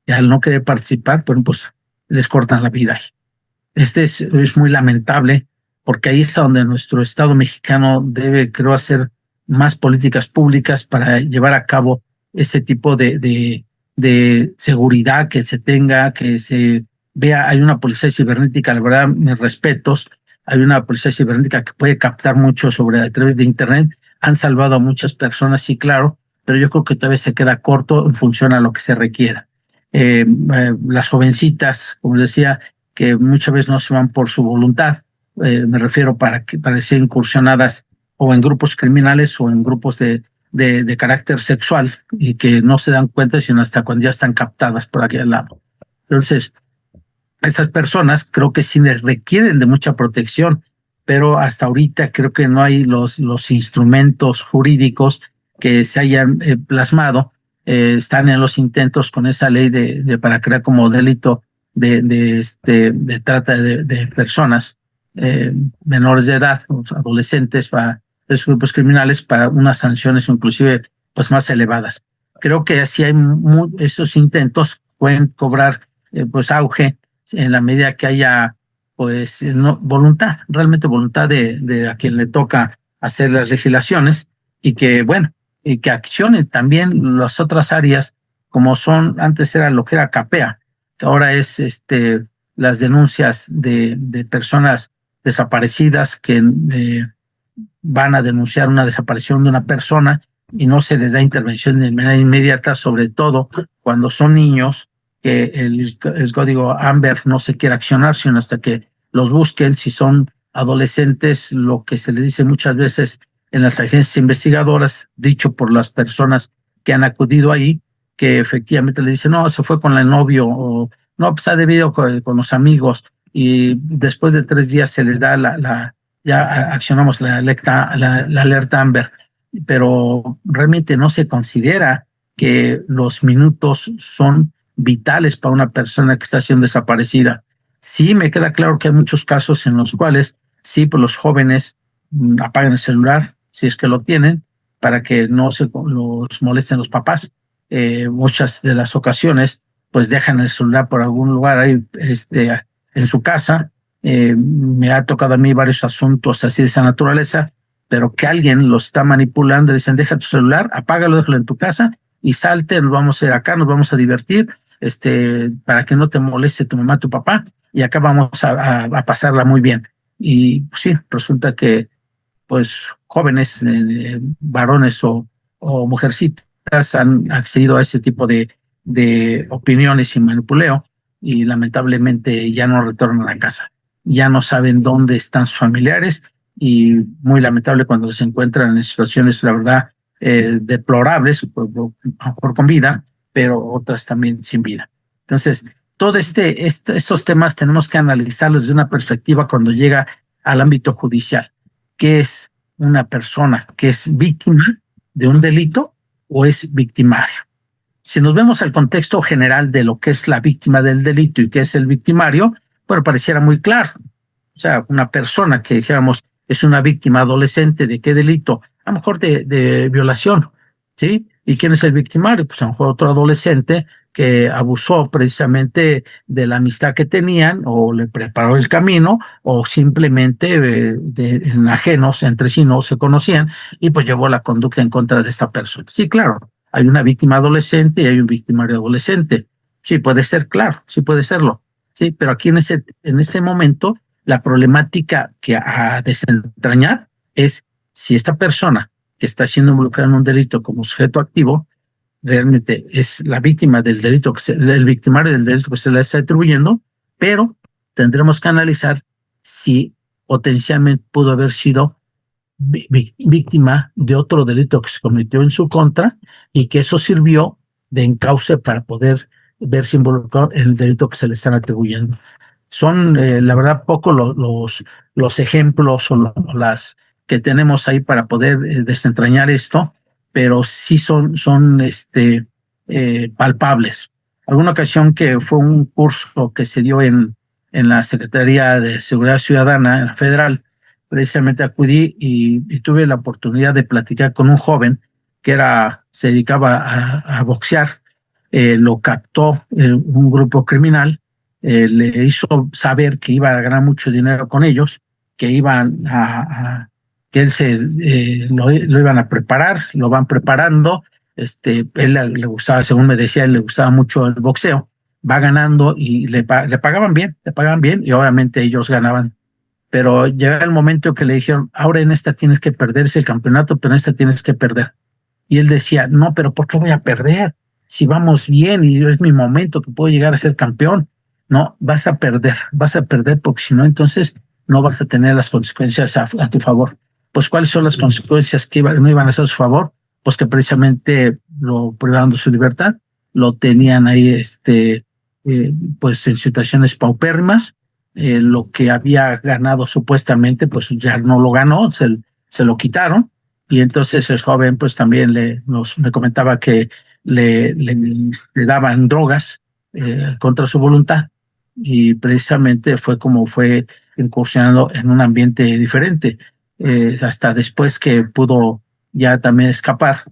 Y al no querer participar, pues les cortan la vida. Es muy lamentable porque ahí está donde nuestro Estado mexicano debe, creo, hacer más políticas públicas para llevar a cabo ese tipo de seguridad que se tenga, que se vea. Hay una policía cibernética, la verdad, mis respetos. Hay una policía cibernética que puede captar mucho a través de Internet. Han salvado a muchas personas, sí, claro, pero yo creo que todavía se queda corto en función a lo que se requiera. Las jovencitas, como decía, que muchas veces no se van por su voluntad, me refiero para ser incursionadas o en grupos criminales o en grupos de carácter sexual y que no se dan cuenta sino hasta cuando ya están captadas por aquí al lado. Entonces, estas personas creo que sí requieren de mucha protección, pero hasta ahorita creo que no hay los instrumentos jurídicos que se hayan plasmado. Están en los intentos con esa ley para crear como delito de trata de personas menores de edad, adolescentes, para esos grupos criminales, para unas sanciones inclusive pues más elevadas. Creo que así hay esos intentos pueden cobrar pues auge en la medida que haya pues voluntad, realmente voluntad de a quien le toca hacer las legislaciones y que bueno, y que accionen también las otras áreas como son, antes era lo que era CAPEA, que ahora es las denuncias de personas desaparecidas que van a denunciar una desaparición de una persona y no se les da intervención de manera inmediata, sobre todo cuando son niños, que el código Amber no se quiere accionar, sino hasta que los busquen. Si son adolescentes, lo que se les dice muchas veces en las agencias investigadoras, dicho por las personas que han acudido ahí, que efectivamente le dicen, no, se fue con el novio, o no, pues ha debido con los amigos, y después de 3 días se les da ya accionamos la alerta Amber, pero realmente no se considera que los minutos son vitales para una persona que está siendo desaparecida. Sí, me queda claro que hay muchos casos en los cuales sí, pues los jóvenes apagan el celular, si es que lo tienen, para que no se los molesten los papás. Muchas de las ocasiones, pues dejan el celular por algún lugar ahí, en su casa. Me ha tocado a mí varios asuntos así de esa naturaleza, pero que alguien lo está manipulando, le dicen, deja tu celular, apágalo, déjalo en tu casa y salte, nos vamos a ir acá, nos vamos a divertir, para que no te moleste tu mamá, tu papá, y acá vamos a pasarla muy bien. Y pues, sí, resulta que pues jóvenes, varones o mujercitas han accedido a ese tipo de opiniones y manipuleo y lamentablemente ya no retornan a casa. Ya no saben dónde están sus familiares y muy lamentable cuando se encuentran en situaciones, la verdad, deplorables, por con vida, pero otras también sin vida. Entonces, todo estos temas tenemos que analizarlos desde una perspectiva cuando llega al ámbito judicial. ¿Qué es una persona que es víctima de un delito o es victimario? Si nos vemos al contexto general de lo que es la víctima del delito y qué es el victimario, bueno, pareciera muy claro. O sea, una persona que dijéramos es una víctima adolescente de qué delito, a lo mejor de violación, ¿sí? ¿Y quién es el victimario? Pues a lo mejor otro adolescente que abusó precisamente de la amistad que tenían o le preparó el camino o simplemente en ajenos entre sí no se conocían y pues llevó la conducta en contra de esta persona. Sí, claro, hay una víctima adolescente y hay un victimario adolescente. Sí, puede ser, claro, sí puede serlo. Sí, pero aquí en ese momento la problemática que a desentrañar es si esta persona que está siendo involucrada en un delito como sujeto activo realmente es la víctima del delito, el victimario del delito que se le está atribuyendo, pero tendremos que analizar si potencialmente pudo haber sido víctima de otro delito que se cometió en su contra y que eso sirvió de encauce para poder verse involucrado en el delito que se le están atribuyendo. Son, la verdad, poco los ejemplos o las que tenemos ahí para poder desentrañar esto, pero sí son palpables. Alguna ocasión que fue un curso que se dio en la Secretaría de Seguridad Ciudadana, en la Federal, precisamente acudí y tuve la oportunidad de platicar con un joven que se dedicaba a boxear. Lo captó un grupo criminal, le hizo saber que iba a ganar mucho dinero con ellos, que iban que él lo iban a preparar, lo van preparando. Él le gustaba, según me decía, él le gustaba mucho el boxeo, va ganando y le pagaban bien y obviamente ellos ganaban. Pero llega el momento que le dijeron, ahora en esta tienes que perderse el campeonato, pero en esta tienes que perder. Y él decía, no, pero ¿por qué voy a perder? Si vamos bien y es mi momento que puedo llegar a ser campeón. No, vas a perder porque si no, entonces no vas a tener las consecuencias a tu favor. Pues, ¿cuáles son las consecuencias que no iban a ser a su favor? Pues que precisamente lo privaban de su libertad, lo tenían ahí, pues en situaciones paupérrimas, lo que había ganado supuestamente, pues ya no lo ganó, se lo quitaron, y entonces el joven pues también me comentaba que le daban drogas contra su voluntad, y precisamente fue como fue incursionando en un ambiente diferente, hasta después que pudo ya también escapar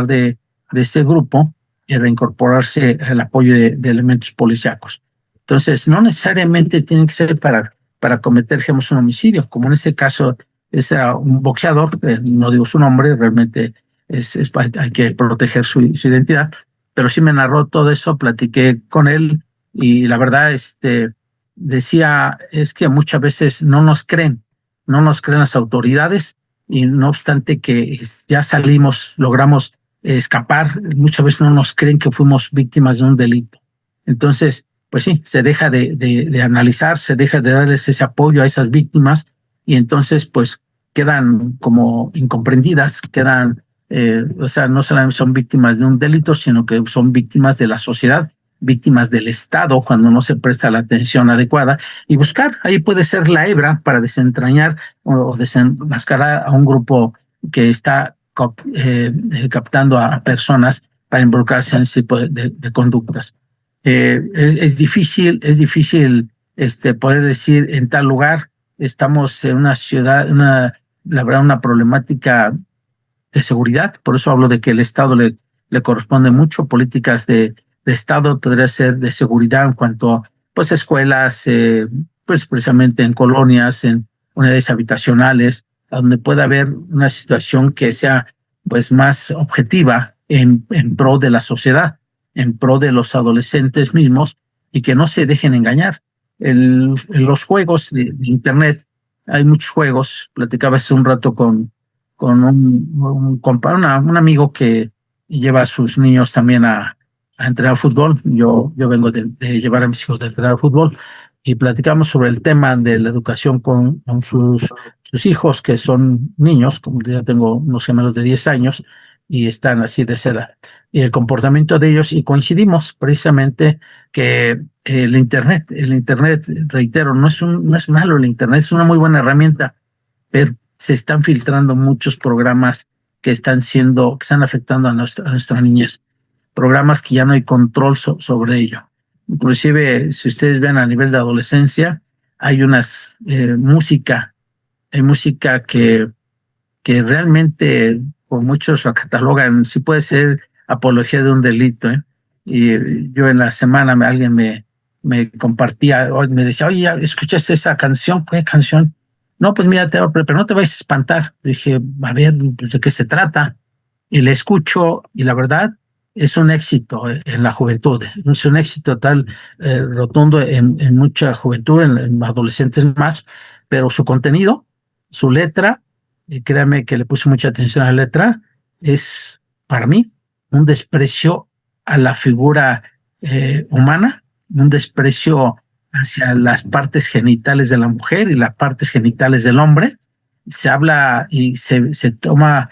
de ese grupo y reincorporarse al apoyo de elementos policíacos. Entonces, no necesariamente tiene que ser para cometer, digamos, un homicidio, como en ese caso es un boxeador, no digo su nombre, realmente hay que proteger su identidad, pero sí me narró todo eso, platiqué con él y la verdad, decía, es que muchas veces no nos creen las autoridades y no obstante que ya logramos escapar, muchas veces no nos creen que fuimos víctimas de un delito. Entonces, pues sí, se deja de analizar, se deja de darles ese apoyo a esas víctimas y entonces pues quedan como incomprendidas, o sea, no solamente son víctimas de un delito, sino que son víctimas de la sociedad, víctimas del Estado cuando no se presta la atención adecuada y buscar, ahí puede ser la hebra para desentrañar o desenmascarar a un grupo que está captando a personas para involucrarse en ese tipo de conductas. Es difícil poder decir en tal lugar estamos en una ciudad, la verdad, una problemática de seguridad, por eso hablo de que el Estado le corresponde mucho, políticas de Estado podría ser de seguridad en cuanto a pues escuelas, pues precisamente en colonias, en unidades habitacionales, donde pueda haber una situación que sea pues más objetiva en pro de la sociedad, en pro de los adolescentes mismos y que no se dejen engañar. En los juegos de Internet, hay muchos juegos, platicaba hace un rato con un amigo que lleva a sus niños también a entrenar fútbol. Yo vengo de llevar a mis hijos a entrenar fútbol y platicamos sobre el tema de la educación con sus hijos, que son niños, como ya tengo unos gemelos de 10 años y están así de esa edad, y el comportamiento de ellos, y coincidimos precisamente que el Internet, reitero, no es malo el Internet, es una muy buena herramienta, pero se están filtrando muchos programas que están afectando a nuestra niñez, programas que ya no hay control sobre ello. Inclusive, si ustedes ven a nivel de adolescencia, hay hay música que realmente por muchos lo catalogan, sí puede ser apología de un delito, ¿eh? Y yo en la semana alguien me compartía, me decía, oye, ¿escuchaste esa canción? ¿Qué canción? No, pues mira, pero no te vayas a espantar. Dije, a ver, pues, ¿de qué se trata? Y le escucho y la verdad es un éxito en la juventud, es un éxito tal rotundo en mucha juventud, en adolescentes más, pero su contenido, su letra y créame que le puse mucha atención a la letra, es para mí un desprecio a la figura humana, un desprecio hacia las partes genitales de la mujer y las partes genitales del hombre. Se habla y se toma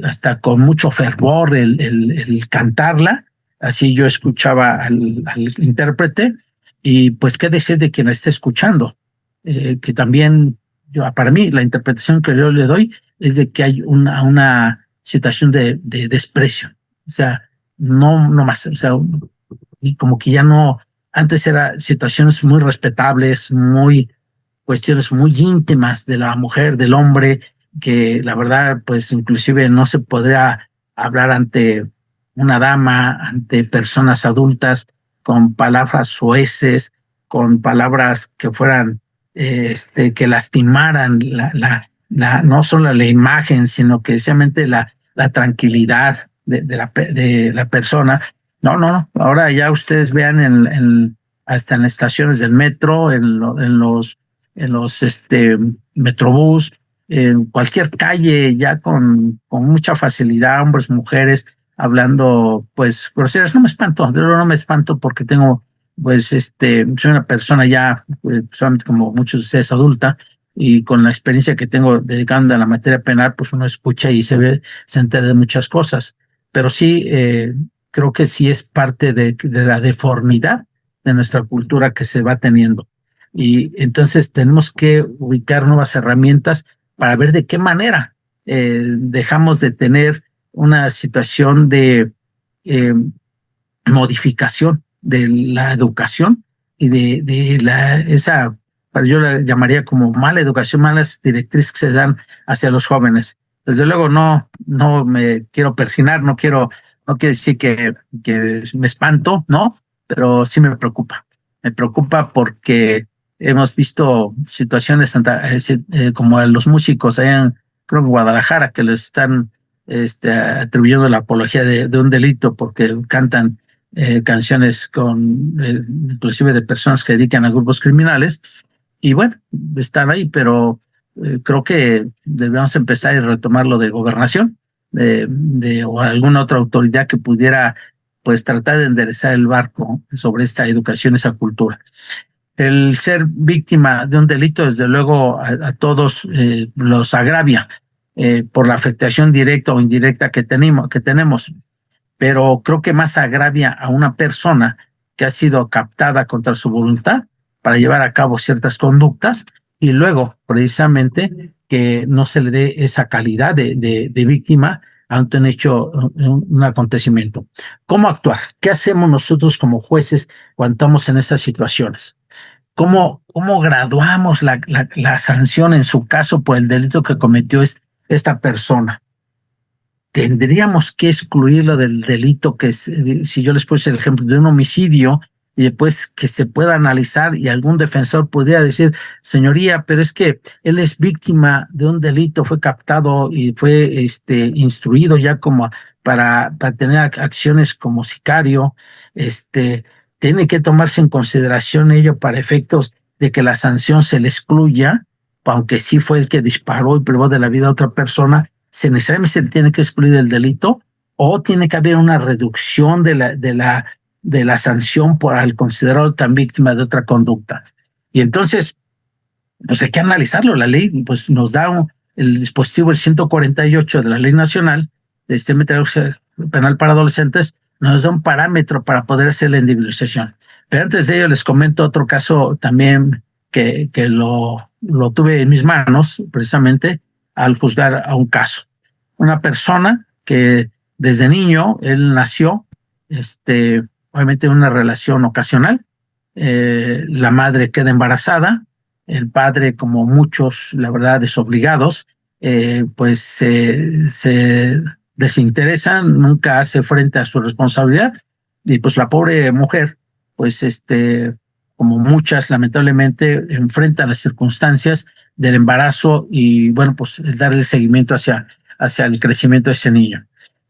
hasta con mucho fervor el cantarla. Así yo escuchaba al intérprete, y pues qué decir de quien la esté escuchando, que también para mí la interpretación que yo le doy es de que hay una situación de desprecio. O sea, no más, o sea, y como que ya no, antes eran situaciones muy respetables, muy cuestiones muy íntimas de la mujer, del hombre, que la verdad, pues inclusive no se podría hablar ante una dama, ante personas adultas, con palabras soeces, con palabras que fueran, que lastimaran no solo la imagen, sino que sencillamente la tranquilidad de la persona. No. Ahora ya ustedes vean hasta en estaciones del metro, en los metrobús, en cualquier calle, ya con mucha facilidad, hombres, mujeres, hablando, pues, groserías. No me espanto, no me espanto porque tengo, pues, soy una persona ya, solamente como muchos de ustedes, adulta, y con la experiencia que tengo dedicando a la materia penal, pues uno escucha y se entera de muchas cosas. Pero sí, creo que sí es parte de la deformidad de nuestra cultura que se va teniendo. Y entonces tenemos que ubicar nuevas herramientas para ver de qué manera dejamos de tener una situación de modificación de la educación y esa, yo la llamaría como mala educación, malas directrices que se dan hacia los jóvenes. Desde luego no me quiero persinar, no quiero decir que me espanto, no, pero sí me preocupa. Me preocupa porque hemos visto situaciones como a los músicos allá creo, en Guadalajara, que les están atribuyendo la apología de un delito porque cantan canciones inclusive de personas que dedican a grupos criminales. Y bueno, están ahí, pero creo que debemos empezar y retomar lo de gobernación, o alguna otra autoridad que pudiera pues tratar de enderezar el barco sobre esta educación, esa cultura. El ser víctima de un delito, desde luego, a todos los agravia por la afectación directa o indirecta que tenemos, pero creo que más agravia a una persona que ha sido captada contra su voluntad para llevar a cabo ciertas conductas, y luego, precisamente, que no se le dé esa calidad de víctima ante un hecho, un acontecimiento. ¿Cómo actuar? ¿Qué hacemos nosotros como jueces cuando estamos en estas situaciones? ¿Cómo graduamos la sanción en su caso por el delito que cometió esta persona? Tendríamos que excluirlo del delito si yo les puse el ejemplo de un homicidio, y después que se pueda analizar y algún defensor pudiera decir, señoría, pero es que él es víctima de un delito, fue captado y fue instruido ya como para tener acciones como sicario, tiene que tomarse en consideración ello para efectos de que la sanción se le excluya, aunque sí fue el que disparó y privó de la vida a otra persona. ¿Se necesariamente se tiene que excluir el delito o tiene que haber una reducción de la sanción por al considerado tan víctima de otra conducta? Y entonces, pues hay que analizarlo. La ley pues nos da el dispositivo, el 148 de la Ley Nacional de Metodología Penal para Adolescentes, nos da un parámetro para poder hacer la individualización. Pero antes de ello les comento otro caso también que lo tuve en mis manos precisamente al juzgar a un caso. Una persona que desde niño, él nació, obviamente en una relación ocasional, la madre queda embarazada, el padre, como muchos, la verdad, desobligados, pues se desinteresa, nunca hace frente a su responsabilidad, y pues la pobre mujer, pues como muchas, lamentablemente, enfrentan las circunstancias del embarazo y, bueno, pues darle seguimiento hacia el crecimiento de ese niño.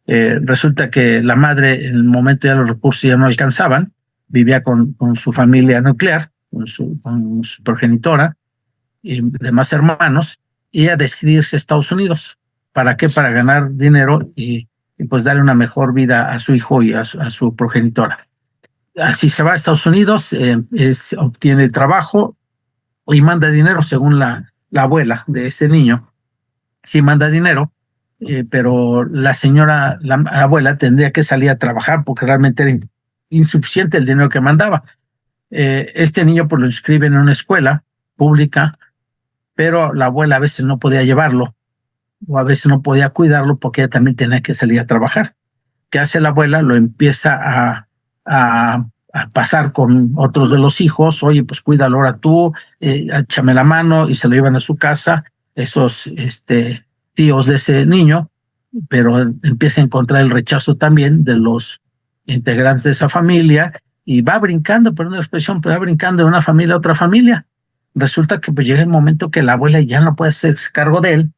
Resulta que la madre, en el momento ya los recursos ya no alcanzaban, vivía con su familia nuclear, con su progenitora y demás hermanos, y ella decide irse a Estados Unidos. ¿Para qué? Para ganar dinero y pues darle una mejor vida a su hijo y a su progenitora. Así se va a Estados Unidos, obtiene trabajo y manda dinero según la abuela de ese niño. Sí manda dinero, pero la señora, la abuela tendría que salir a trabajar porque realmente era insuficiente el dinero que mandaba. Este niño pues lo inscriben en una escuela pública, pero la abuela a veces no podía llevarlo o a veces no podía cuidarlo porque ella también tenía que salir a trabajar. ¿Qué hace la abuela? Lo empieza a pasar con otros de los hijos. Oye, pues cuídalo ahora tú, échame la mano, y se lo llevan a su casa esos tíos de ese niño, pero empieza a encontrar el rechazo también de los integrantes de esa familia y va brincando, perdón la expresión, pero va brincando de una familia a otra familia. Resulta que pues llega el momento que la abuela ya no puede hacerse cargo de él,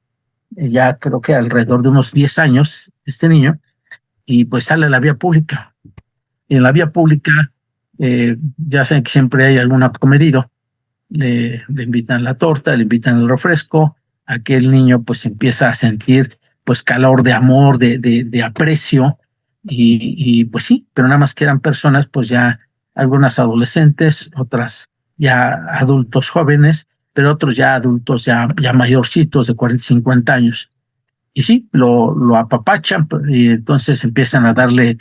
ya creo que alrededor de unos 10 años, este niño, y pues sale a la vía pública. Y en la vía pública, ya saben que siempre hay algún acomedido, le invitan la torta, le invitan el refresco, aquel niño pues empieza a sentir pues calor de amor, de aprecio, y pues sí, pero nada más que eran personas pues ya algunas adolescentes, otras ya adultos jóvenes, pero otros ya adultos ya mayorcitos de 40, 50 años. Y sí, lo apapachan y entonces empiezan a darle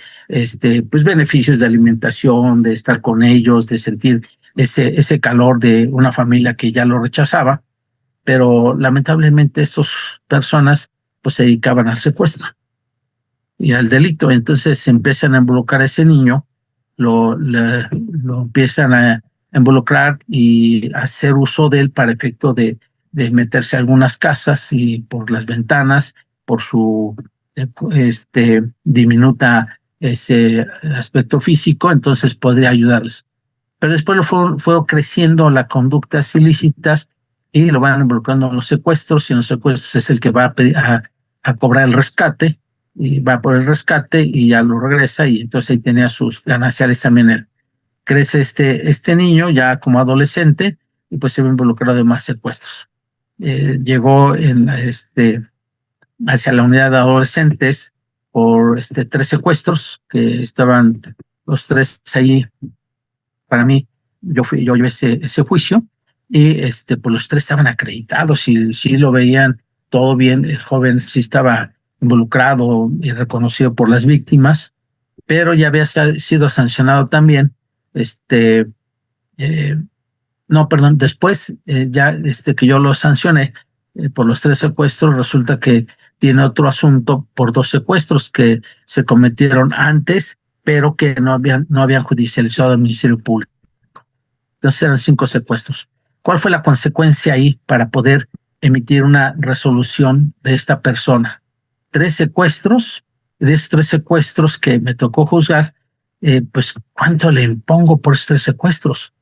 pues beneficios de alimentación, de estar con ellos, de sentir ese calor de una familia que ya lo rechazaba, pero lamentablemente estas personas pues se dedicaban al secuestro y al delito. Entonces se empiezan a involucrar a ese niño, lo empiezan a involucrar y hacer uso de él para efecto de meterse a algunas casas y por las ventanas, por su diminuta aspecto físico, entonces podría ayudarles. Pero después fueron creciendo las conductas ilícitas y lo van involucrando en los secuestros, y en los secuestros es el que va a pedir a cobrar el rescate, y va por el rescate y ya lo regresa, y entonces ahí tenía sus gananciales también él. Crece este niño ya como adolescente y pues se ve involucrado en más secuestros. Llegó hacia la unidad de adolescentes por 3 secuestros que estaban los 3 ahí. Para mí, yo llevé ese juicio y pues los 3 estaban acreditados y sí lo veían todo bien. El joven sí estaba involucrado y reconocido por las víctimas, pero ya había sido sancionado también. No, perdón, después ya que yo lo sancioné por los 3 secuestros, resulta que tiene otro asunto por 2 secuestros que se cometieron antes, pero que no habían judicializado al Ministerio Público. Entonces eran 5 secuestros. ¿Cuál fue la consecuencia ahí para poder emitir una resolución de esta persona? 3 secuestros, de esos 3 secuestros que me tocó juzgar, pues ¿cuánto le impongo por esos 3 secuestros?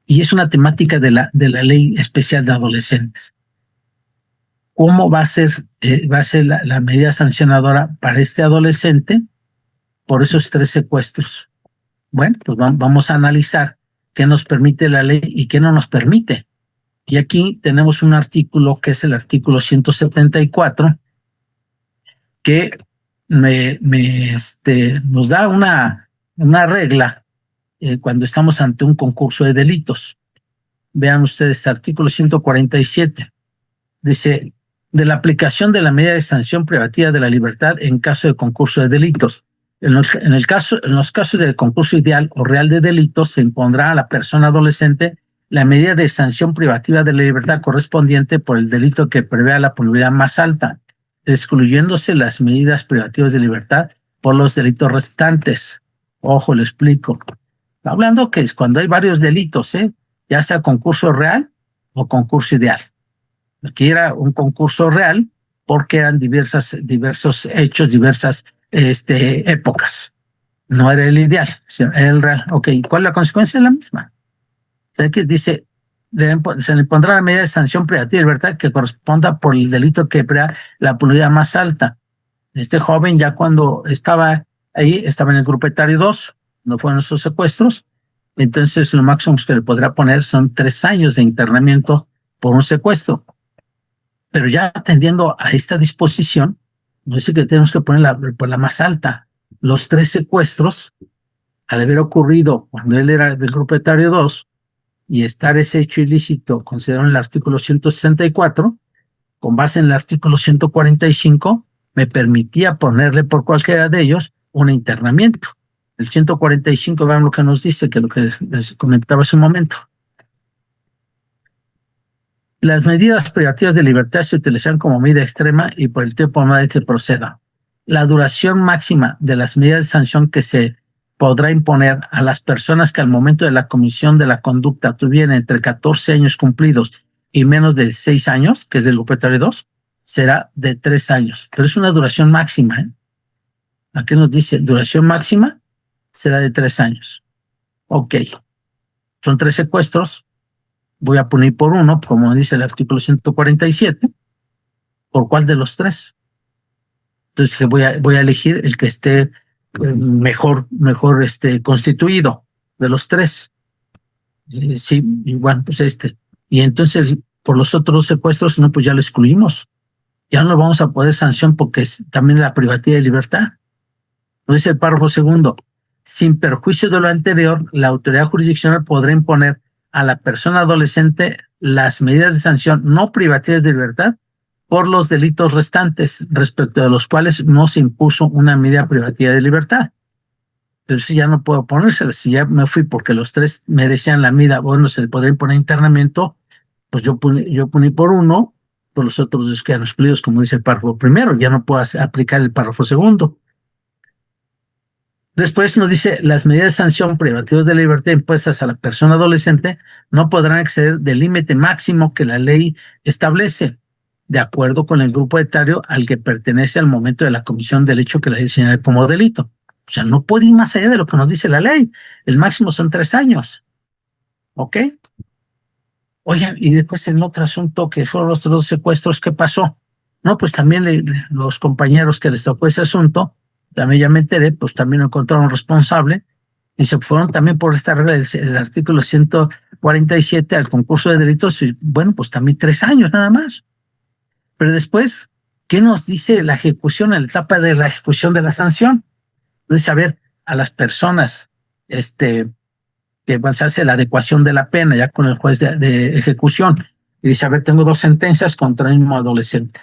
Y es una temática de la Ley Especial de Adolescentes. ¿Cómo va a ser la medida sancionadora para este adolescente por esos 3 secuestros? Bueno, pues vamos a analizar qué nos permite la ley y qué no nos permite. Y aquí tenemos un artículo que es el artículo 174, que nos da una regla cuando estamos ante un concurso de delitos. Vean ustedes, artículo 147. Dice, de la aplicación de la medida de sanción privativa de la libertad en caso de concurso de delitos. En los casos de concurso ideal o real de delitos, se impondrá a la persona adolescente la medida de sanción privativa de la libertad correspondiente por el delito que prevea la punibilidad más alta, excluyéndose las medidas privativas de libertad por los delitos restantes. Ojo, le explico. Está hablando que es cuando hay varios delitos, ya sea concurso real o concurso ideal. Aquí era un concurso real porque eran diversos hechos, diversas épocas. No era el ideal, era el real. Ok, ¿cuál es la consecuencia? Es la misma. O sea, que dice, se le pondrá la medida de sanción privativa de libertad que corresponda por el delito que prevea la punibilidad más alta. Este joven ya cuando estaba ahí, estaba en el grupo etario 2, no fueron esos secuestros, entonces lo máximo que le podrá poner son 3 años de internamiento por un secuestro. Pero ya atendiendo a esta disposición, nos dice que tenemos que poner la más alta. Los 3 secuestros, al haber ocurrido cuando él era del grupo etario 2 y estar ese hecho ilícito considerado en el artículo 164, con base en el artículo 145, me permitía ponerle por cualquiera de ellos un internamiento. El 145, vean lo que nos dice, que lo que les comentaba hace un momento. Las medidas privativas de libertad se utilizan como medida extrema y por el tiempo más que proceda. La duración máxima de las medidas de sanción que se podrá imponer a las personas que al momento de la comisión de la conducta tuvieran entre 14 años cumplidos y menos de 6 años, que es del grupo etario 2, será de 3 años. Pero es una duración máxima, ¿eh? Aquí nos dice, duración máxima será de 3 años. Ok, son 3 secuestros, voy a punir por uno, como dice el artículo 147, ¿por cuál de los 3? Entonces voy a elegir el que esté mejor constituido de los 3. Sí, y bueno, pues Y entonces, por los otros secuestros, no, pues ya lo excluimos. Ya no vamos a poder sanción porque es también la privativa de libertad. Nos dice el párrafo segundo, sin perjuicio de lo anterior, la autoridad jurisdiccional podrá imponer a la persona adolescente las medidas de sanción no privativas de libertad por los delitos restantes, respecto de los cuales no se impuso una medida privativa de libertad. Pero si ya no puedo ponérsela, si ya me fui porque los 3 merecían la medida, bueno, se le podría imponer internamiento, pues yo puní por uno, por los otros 2 quedan excluidos, como dice el párrafo primero, ya no puedo aplicar el párrafo segundo. Después nos dice, las medidas de sanción privativas de libertad impuestas a la persona adolescente no podrán exceder del límite máximo que la ley establece, de acuerdo con el grupo etario al que pertenece al momento de la comisión del hecho que la ley señala como delito. O sea, no puede ir más allá de lo que nos dice la ley. El máximo son 3 años. ¿Ok? Oigan, y después en otro asunto que fueron los 2 secuestros, ¿qué pasó? No, pues también los compañeros que les tocó ese asunto, también ya me enteré, pues también lo encontraron responsable y se fueron también por esta regla del artículo 147 al concurso de delitos y bueno, pues también 3 años nada más. Pero después, ¿qué nos dice la ejecución, en la etapa de la ejecución de la sanción? Entonces, a ver, a las personas, que bueno, se hace la adecuación de la pena ya con el juez de ejecución y dice, a ver, tengo 2 sentencias contra el mismo adolescente.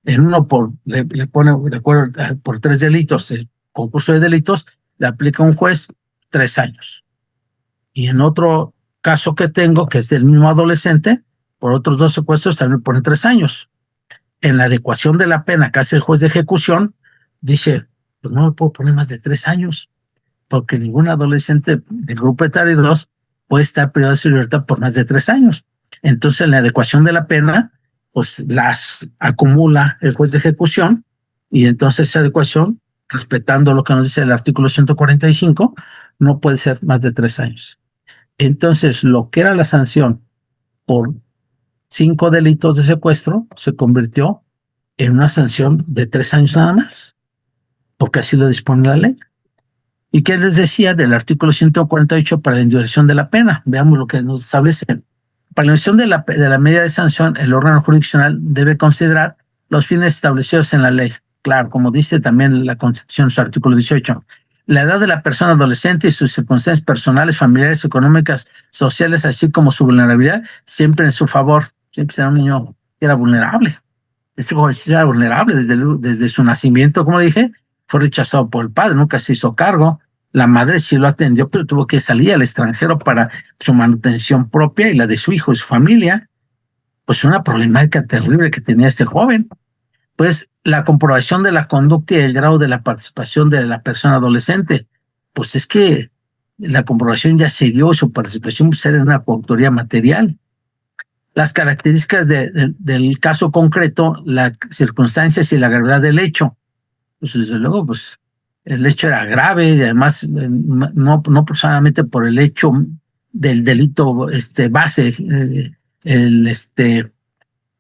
En uno le pone, de acuerdo, por 3 delitos, el concurso de delitos, le aplica un juez 3 años. Y en otro caso que tengo, que es del mismo adolescente, por otros 2 secuestros también pone 3 años. En la adecuación de la pena que hace el juez de ejecución, dice, pues no me puedo poner más de 3 años, porque ningún adolescente del grupo etario 2 puede estar privado de su libertad por más de 3 años. Entonces, en la adecuación de la pena, pues las acumula el juez de ejecución y entonces esa adecuación, respetando lo que nos dice el artículo 145, no puede ser más de 3 años. Entonces, lo que era la sanción por 5 delitos de secuestro se convirtió en una sanción de 3 años nada más, porque así lo dispone la ley. ¿Y qué les decía del artículo 148 para la indivisión de la pena? Veamos lo que nos establece. Para la emisión de la medida de sanción, el órgano jurisdiccional debe considerar los fines establecidos en la ley. Claro, como dice también la Constitución, su artículo 18. La edad de la persona adolescente y sus circunstancias personales, familiares, económicas, sociales, así como su vulnerabilidad, siempre en su favor. Siempre será un niño que era vulnerable. Este joven era vulnerable desde su nacimiento, como dije, fue rechazado por el padre, nunca se hizo cargo. La madre sí lo atendió, pero tuvo que salir al extranjero para su manutención propia y la de su hijo y su familia. Pues una problemática terrible que tenía este joven. Pues la comprobación de la conducta y el grado de la participación de la persona adolescente. Pues es que la comprobación ya se dio, su participación era una coautoría material. Las características del caso concreto, las circunstancias y la gravedad del hecho. Pues desde luego, pues el hecho era grave y además no solamente por el hecho del delito base,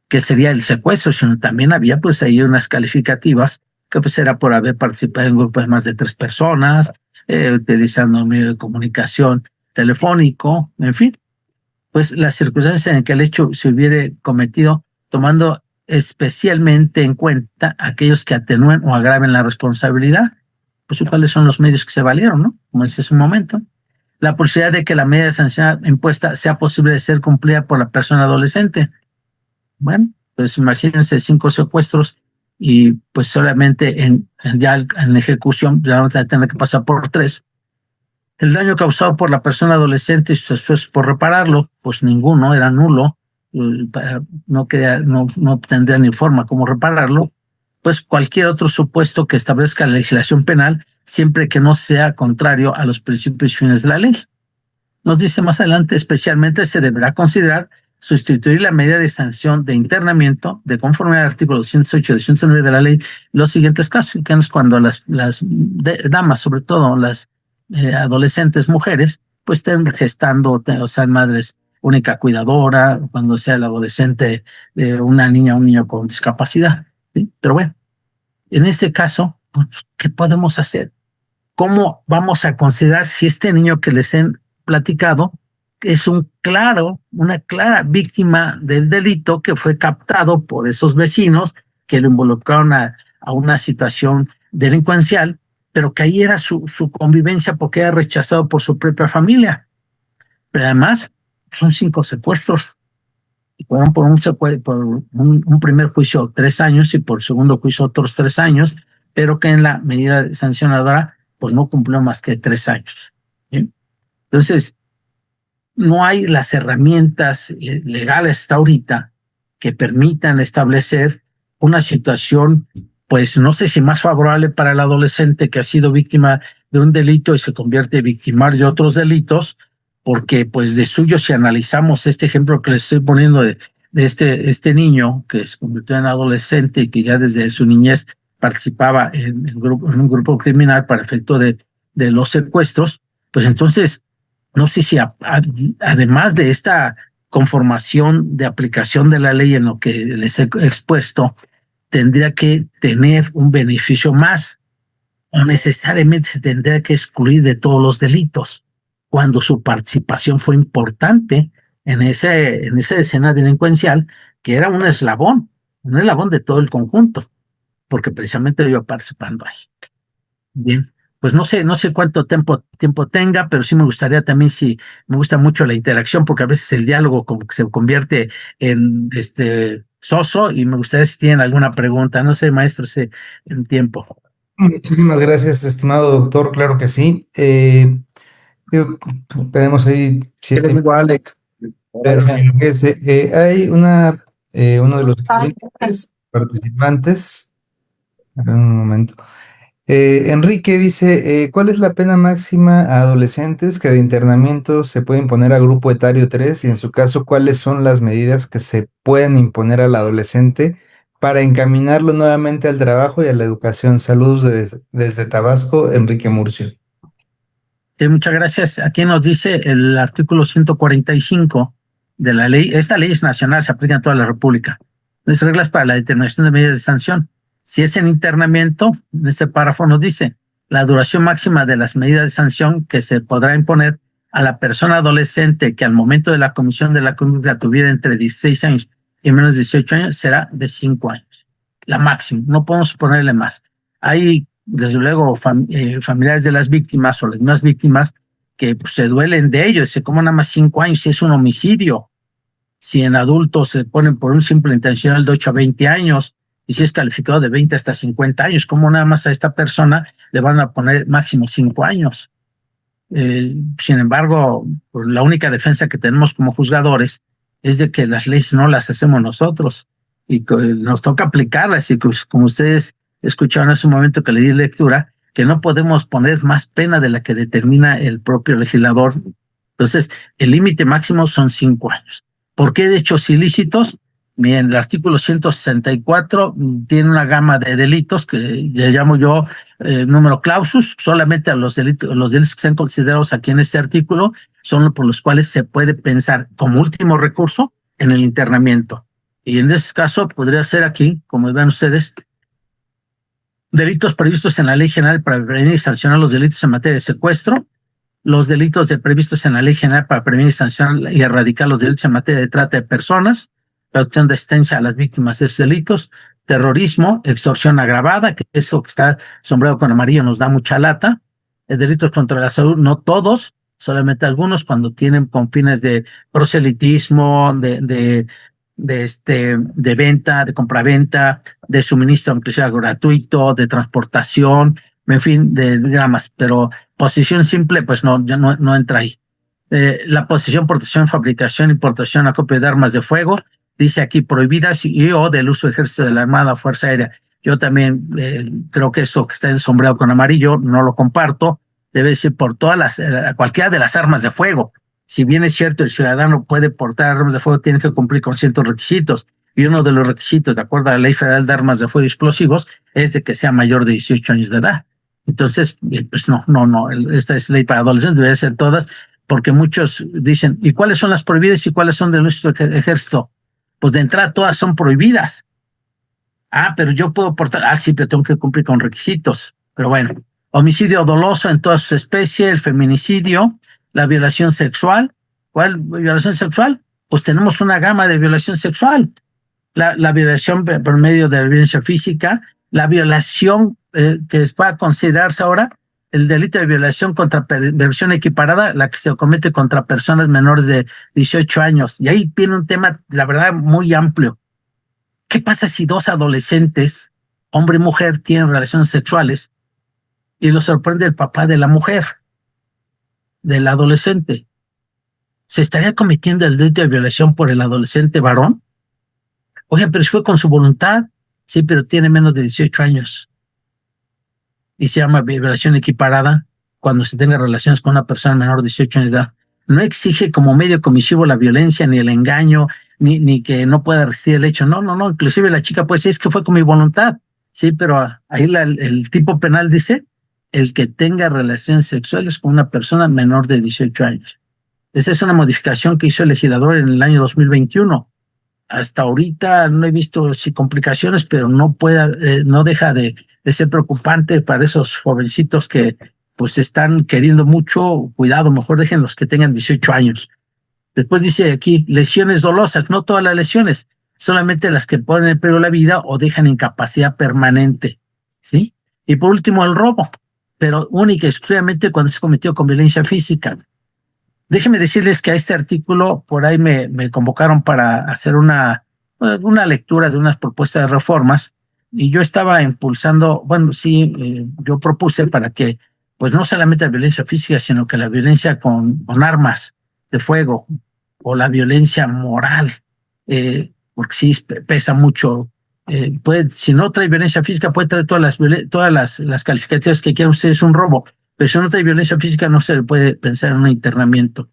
que sería el secuestro, sino también había pues ahí unas calificativas que pues era por haber participado en grupos de más de 3 personas, utilizando un medio de comunicación telefónico, en fin, pues las circunstancias en que el hecho se hubiera cometido tomando especialmente en cuenta aquellos que atenúen o agraven la responsabilidad. Pues cuáles son los medios que se valieron, ¿no? Como decía hace un momento. La posibilidad de que la medida de sanción impuesta sea posible de ser cumplida por la persona adolescente. Bueno, pues imagínense 5 secuestros y pues solamente ya en ejecución ya van a tener que pasar por 3. El daño causado por la persona adolescente y sus esfuerzos por repararlo, pues ninguno, era nulo, no tendría ni forma cómo repararlo. Pues cualquier otro supuesto que establezca la legislación penal, siempre que no sea contrario a los principios y fines de la ley. Nos dice más adelante, especialmente se deberá considerar sustituir la medida de sanción de internamiento de conformidad al artículo 208 y 209 de la ley los siguientes casos, que es cuando las damas, sobre todo las adolescentes mujeres, pues estén gestando, o sean madres única cuidadora, cuando sea el adolescente de una niña o un niño con discapacidad. ¿Sí? Pero bueno, en este caso, pues, ¿qué podemos hacer? ¿Cómo vamos a considerar si este niño que les han platicado es una clara víctima del delito que fue captado por esos vecinos que lo involucraron a una situación delincuencial, pero que ahí era su convivencia porque era rechazado por su propia familia? Pero además son 5 secuestros. Fueron por un primer juicio 3 años y por segundo juicio otros 3 años, pero que en la medida sancionadora pues no cumplió más que 3 años. ¿Sí? Entonces, no hay las herramientas legales hasta ahorita que permitan establecer una situación, pues no sé si más favorable para el adolescente que ha sido víctima de un delito y se convierte en victimario de otros delitos, porque pues de suyo si analizamos este ejemplo que le estoy poniendo de este niño que se convirtió en adolescente y que ya desde su niñez participaba en un grupo criminal para efecto de los secuestros, pues entonces no sé si además de esta conformación de aplicación de la ley en lo que les he expuesto, tendría que tener un beneficio más o necesariamente se tendría que excluir de todos los delitos cuando su participación fue importante en esa escena delincuencial que era un eslabón de todo el conjunto, porque precisamente iba participando ahí. Bien, pues no sé cuánto tiempo tenga, pero sí me gustaría también, si me gusta mucho la interacción, porque a veces el diálogo como que se convierte en soso, y me gustaría si tienen alguna pregunta. No sé, maestro, si en tiempo. Muchísimas gracias, estimado doctor, claro que sí. Tenemos ahí 7 minutos, Alex. pero hay uno de los participantes. A ver, un momento. Enrique dice, ¿cuál es la pena máxima a adolescentes que de internamiento se puede imponer a grupo etario 3? Y en su caso, ¿cuáles son las medidas que se pueden imponer al adolescente para encaminarlo nuevamente al trabajo y a la educación? Saludos desde Tabasco, Enrique Murcio. Sí, muchas gracias. Aquí nos dice el artículo 145 de la ley. Esta ley es nacional, se aplica en toda la República. Las reglas para la determinación de medidas de sanción. Si es en internamiento, en este párrafo nos dice la duración máxima de las medidas de sanción que se podrá imponer a la persona adolescente que al momento de la comisión de la conducta tuviera entre 16 años y menos de 18 años será de 5 años. La máxima, no podemos ponerle más. Hay, desde luego, familiares de las víctimas o las mismas víctimas que pues, se duelen de ello. Dice, ¿cómo nada más 5 años si es un homicidio? Si en adultos se ponen por un simple intencional de 8 a 20 años, y si es calificado de 20 hasta 50 años, ¿cómo nada más a esta persona le van a poner máximo 5 años? Sin embargo, pues, la única defensa que tenemos como juzgadores es de que las leyes no las hacemos nosotros y nos toca aplicarlas. Y como ustedes escucharon hace un momento que le di lectura, que no podemos poner más pena de la que determina el propio legislador. Entonces, el límite máximo son 5 años. ¿Por qué de hechos ilícitos? Bien, el artículo 164 tiene una gama de delitos que le llamo yo número clausus. Solamente a los delitos que sean considerados aquí en este artículo son por los cuales se puede pensar como último recurso en el internamiento. Y en este caso podría ser aquí, como ven ustedes, delitos previstos en la Ley General para prevenir y sancionar los delitos en materia de secuestro, los delitos previstos en la Ley General para prevenir y sancionar y erradicar los delitos en materia de trata de personas, la obtención de asistencia a las víctimas de esos delitos, terrorismo, extorsión agravada, que eso que está sombreado con amarillo nos da mucha lata, delitos contra la salud, no todos, solamente algunos cuando tienen con fines de proselitismo, de venta, de compraventa, de suministro inclusive gratuito, de transportación, en fin, de gramas, pero posesión simple, pues no, ya no entra ahí. La posesión, protección, fabricación, importación, acopio de armas de fuego, dice aquí prohibidas y o del uso de ejército de la Armada, Fuerza Aérea. Yo también creo que eso que está ensombreado con amarillo no lo comparto. Debe ser por todas cualquiera de las armas de fuego. Si bien es cierto, el ciudadano puede portar armas de fuego, tiene que cumplir con ciertos requisitos. Y uno de los requisitos, de acuerdo a la Ley Federal de Armas de Fuego y Explosivos, es de que sea mayor de 18 años de edad. Entonces, pues no, esta es ley para adolescentes, debería ser todas, porque muchos dicen, ¿y cuáles son las prohibidas y cuáles son del uso del ejército? Pues de entrada todas son prohibidas. Pero yo puedo portar, sí, pero tengo que cumplir con requisitos. Pero bueno, homicidio doloso en todas sus especies, el feminicidio, la violación sexual. ¿Cuál violación sexual? Pues tenemos una gama de violación sexual. La violación por medio de la violencia física, la violación que va a considerarse ahora el delito de violación contra perversión equiparada, la que se comete contra personas menores de 18 años. Y ahí viene un tema, la verdad, muy amplio. ¿Qué pasa si dos adolescentes, hombre y mujer, tienen relaciones sexuales y lo sorprende el papá de la mujer, del adolescente? ¿Se estaría cometiendo el delito de violación por el adolescente varón? Oye, pero si fue con su voluntad, sí, pero tiene menos de 18 años. Y se llama violación equiparada cuando se tenga relaciones con una persona menor de 18 años de edad. No exige como medio comisivo la violencia, ni el engaño, ni que no pueda resistir el hecho. No. Inclusive la chica puede decir, es que fue con mi voluntad. Sí, pero ahí el tipo penal dice, el que tenga relaciones sexuales con una persona menor de 18 años. Esa es una modificación que hizo el legislador en el año 2021. Hasta ahorita no he visto complicaciones, pero no deja de ser preocupante para esos jovencitos que pues están queriendo mucho. Cuidado, mejor dejen los que tengan 18 años. Después dice aquí, lesiones dolosas, no todas las lesiones, solamente las que ponen en peligro la vida o dejan incapacidad permanente, ¿sí? Y por último, el robo, pero única y exclusivamente cuando se cometió con violencia física. Déjenme decirles que a este artículo por ahí me convocaron para hacer una lectura de unas propuestas de reformas y yo estaba impulsando, yo propuse para que pues no solamente la violencia física, sino que la violencia con armas de fuego o la violencia moral, porque sí pesa mucho. Si no trae violencia física, puede traer todas las calificativas que quieran ustedes, un robo. Pero si no trae violencia física, no se le puede pensar en un internamiento.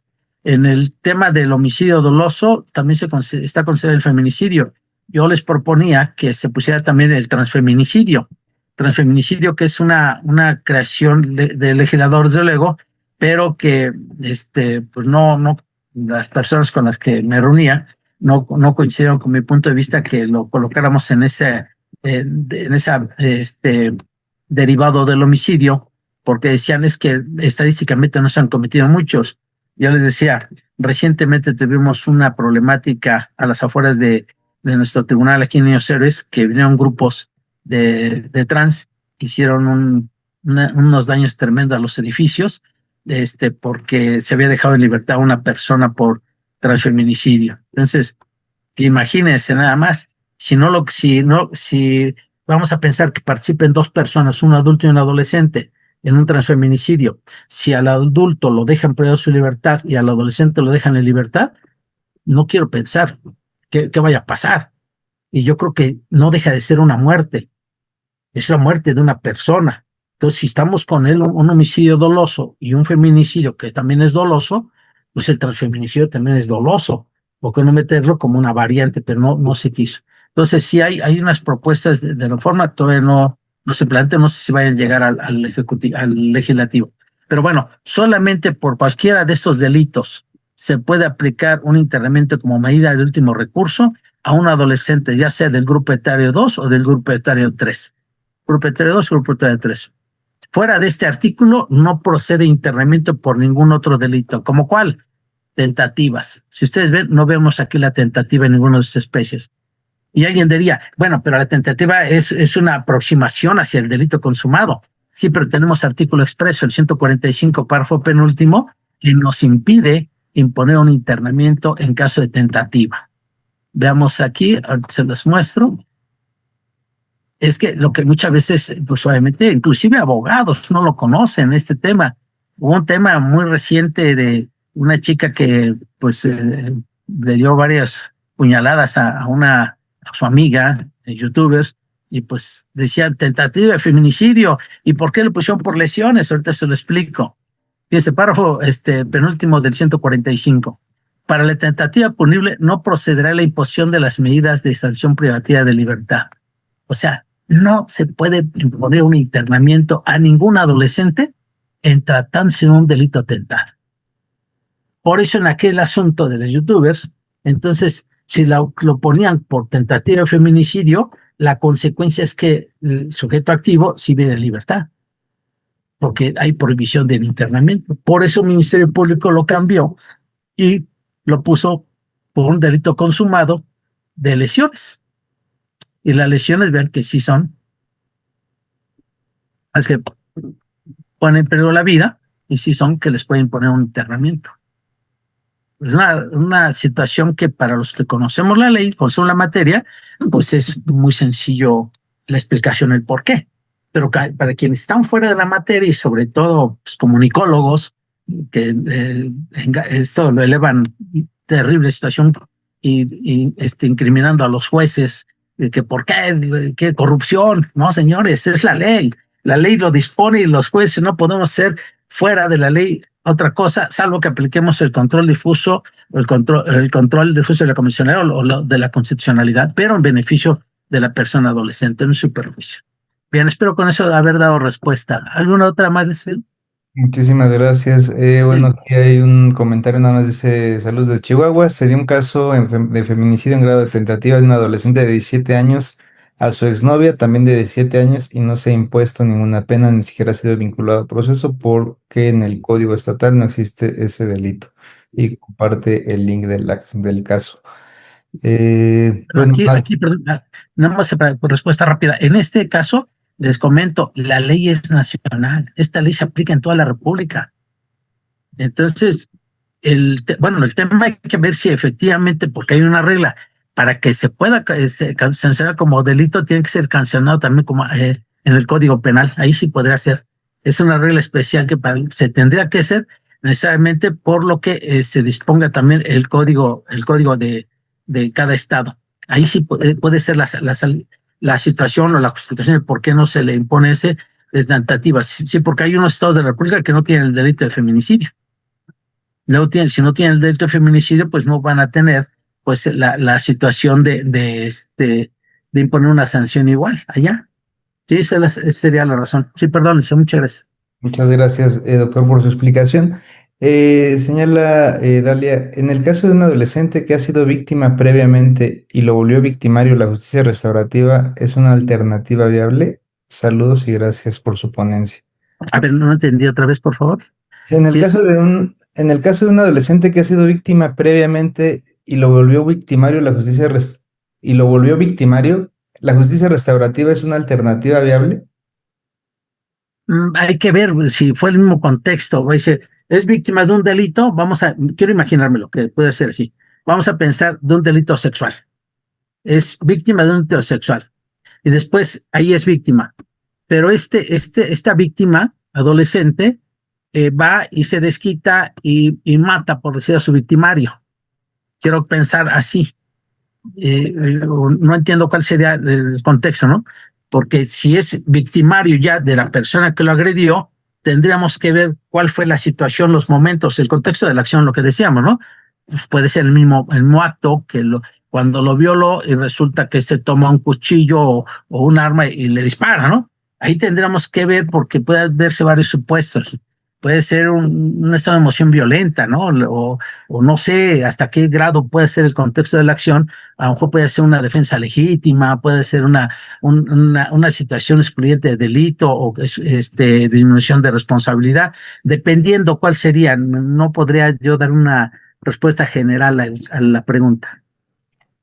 En el tema del homicidio doloso, también está considerado el feminicidio. Yo les proponía que se pusiera también el transfeminicidio. Transfeminicidio, que es una creación de legislador, desde luego, pero que pues no, las personas con las que me reunía no coincidieron con mi punto de vista que lo colocáramos en ese derivado del homicidio, porque decían es que estadísticamente no se han cometido muchos. Yo les decía, recientemente tuvimos una problemática a las afueras de nuestro tribunal aquí en Niños Héroes, que vinieron grupos de trans, hicieron unos daños tremendos a los edificios, porque se había dejado en libertad a una persona por transfeminicidio. Entonces, imagínense nada más, si vamos a pensar que participen dos personas, un adulto y un adolescente, en un transfeminicidio, si al adulto lo dejan privado de su libertad y al adolescente lo dejan en libertad, no quiero pensar qué vaya a pasar. Y yo creo que no deja de ser una muerte, es la muerte de una persona. Entonces, si estamos con él un homicidio doloso y un feminicidio que también es doloso, pues el transfeminicidio también es doloso. ¿Por qué no meterlo como una variante? Pero no se quiso. Entonces, sí hay unas propuestas de reforma, todavía no se plantean, no sé si vayan a llegar al legislativo. Pero bueno, solamente por cualquiera de estos delitos se puede aplicar un internamiento como medida de último recurso a un adolescente, ya sea del grupo etario 2 o del grupo etario 3. Grupo etario 2 o grupo etario 3. Fuera de este artículo no procede internamiento por ningún otro delito. ¿Como cuál? tentativas. Si ustedes ven, no vemos aquí la tentativa en ninguna de sus especies. Y alguien diría, bueno, pero la tentativa es una aproximación hacia el delito consumado. Sí, pero tenemos artículo expreso, el 145, párrafo penúltimo, que nos impide imponer un internamiento en caso de tentativa. Veamos aquí, ahorita se los muestro. Es que lo que muchas veces, pues obviamente, inclusive abogados no lo conocen, este tema. Hubo un tema muy reciente de una chica que, pues, le dio varias puñaladas a su amiga, youtubers, y pues decían tentativa de feminicidio. ¿Y por qué le pusieron por lesiones? Ahorita se lo explico. Fíjese, párrafo penúltimo del 145. Para la tentativa punible no procederá la imposición de las medidas de sanción privativa de libertad. O sea, no se puede imponer un internamiento a ningún adolescente en tratándose de un delito atentado. Por eso en aquel asunto de los youtubers, entonces, si lo ponían por tentativa de feminicidio, la consecuencia es que el sujeto activo sí viene en libertad, porque hay prohibición del internamiento. Por eso el Ministerio Público lo cambió y lo puso por un delito consumado de lesiones. Y las lesiones, vean que sí son, es que ponen en peligro la vida y sí son que les pueden poner un internamiento. Es una situación que para los que conocemos la ley, conocemos la materia, pues es muy sencillo la explicación, el por qué. Pero para quienes están fuera de la materia y sobre todo pues, comunicólogos, que esto lo elevan terrible situación y incriminando a los jueces, de que por qué corrupción. No, señores, es la ley. La ley lo dispone y los jueces no podemos ser fuera de la ley otra cosa, salvo que apliquemos el control difuso, el control difuso de la convencionalidad o de la constitucionalidad, pero en beneficio de la persona adolescente, en superjuicio. Bien, espero con eso haber dado respuesta. ¿Alguna otra más? Muchísimas gracias. Bueno, aquí hay un comentario nada más, dice, saludos de Chihuahua. Se dio un caso de feminicidio en grado de tentativa de un adolescente de 17 años a su exnovia, también de 17 años, y no se ha impuesto ninguna pena, ni siquiera ha sido vinculado a proceso porque en el Código Estatal no existe ese delito. Y comparte el link del caso. Bueno, Aquí, perdón, nada más por respuesta rápida. En este caso, les comento, la ley es nacional. Esta ley se aplica en toda la República. Entonces, el tema hay que ver si efectivamente, porque hay una regla, para que se pueda sancionar como delito, tiene que ser sancionado también como en el Código Penal. Ahí sí podría ser. Es una regla especial que se tendría que hacer necesariamente por lo que se disponga también el código de cada estado. Ahí sí puede ser la situación o la justificación de por qué no se le impone ese de tentativa. Sí, porque hay unos estados de la República que no tienen el delito de feminicidio. Si no tienen el delito de feminicidio, pues no van a tener pues la situación de imponer una sanción igual allá. Sí, esa sería la razón. Sí, perdón, muchas gracias. Muchas gracias, doctor, por su explicación. Señala Dalia, en el caso de un adolescente que ha sido víctima previamente y lo volvió victimario, ¿la justicia restaurativa es una alternativa viable? Saludos y gracias por su ponencia. A ver, no entendí otra vez, por favor. En el caso de un adolescente que ha sido víctima previamente y lo volvió victimario, ¿la justicia restaurativa es una alternativa viable? Hay que ver si fue el mismo contexto. Dice, es víctima de un delito, quiero imaginármelo, que puede ser así. Vamos a pensar de un delito sexual. Es víctima de un delito sexual. Y después ahí es víctima. Pero esta víctima adolescente va y se desquita y mata, por decir, a su victimario. Quiero pensar así. No entiendo cuál sería el contexto, ¿no? Porque si es victimario ya de la persona que lo agredió, tendríamos que ver cuál fue la situación, los momentos, el contexto de la acción, lo que decíamos, ¿no? Puede ser el mismo acto que cuando lo violó y resulta que se toma un cuchillo o un arma y le dispara, ¿no? Ahí tendríamos que ver porque puede verse varios supuestos. Puede ser un estado de emoción violenta, ¿no? O no sé hasta qué grado puede ser el contexto de la acción. A lo mejor puede ser una defensa legítima, puede ser una situación excluyente de delito o disminución de responsabilidad, dependiendo cuál sería. No podría yo dar una respuesta general a la pregunta.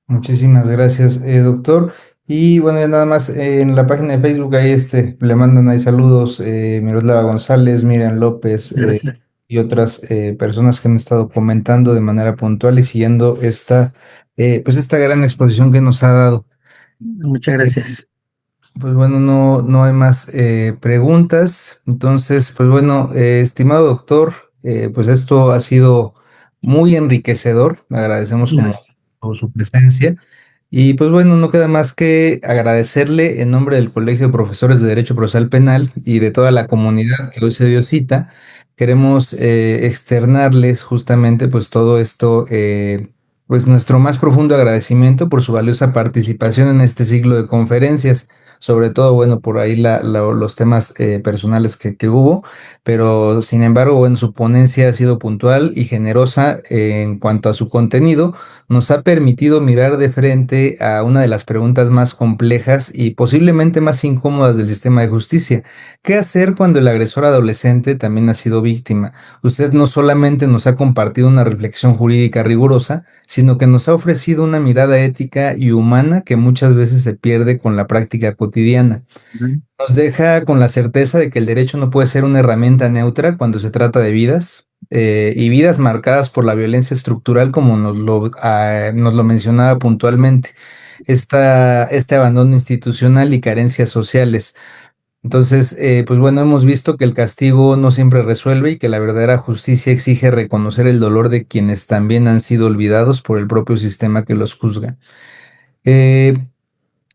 Muchísimas gracias, doctor. Y bueno, ya nada más en la página de Facebook ahí le mandan ahí saludos Miroslava González, Miriam López Gracias. y otras personas que han estado comentando de manera puntual y siguiendo pues esta gran exposición que nos ha dado. Muchas Eh, gracias. Pues bueno, no hay más preguntas. Entonces, pues bueno, estimado doctor, pues esto ha sido muy enriquecedor. Agradecemos como Gracias. su presencia. Y pues bueno, no queda más que agradecerle en nombre del Colegio de Profesores de Derecho Procesal Penal y de toda la comunidad que hoy se dio cita. Queremos externarles justamente pues todo esto, pues nuestro más profundo agradecimiento por su valiosa participación en este ciclo de conferencias, sobre todo bueno por ahí los temas personales que hubo, pero sin embargo bueno su ponencia ha sido puntual y generosa en cuanto a su contenido nos ha permitido mirar de frente a una de las preguntas más complejas y posiblemente más incómodas del sistema de justicia. ¿Qué hacer cuando el agresor adolescente también ha sido víctima? Usted no solamente nos ha compartido una reflexión jurídica rigurosa, sino que nos ha ofrecido una mirada ética y humana que muchas veces se pierde con la práctica cotidiana. Ujú. Nos deja con la certeza de que el derecho no puede ser una herramienta neutra cuando se trata de vidas, y vidas marcadas por la violencia estructural como nos lo mencionaba puntualmente, este abandono institucional y carencias sociales. Entonces, pues bueno, hemos visto que el castigo no siempre resuelve y que la verdadera justicia exige reconocer el dolor de quienes también han sido olvidados por el propio sistema que los juzga. Eh,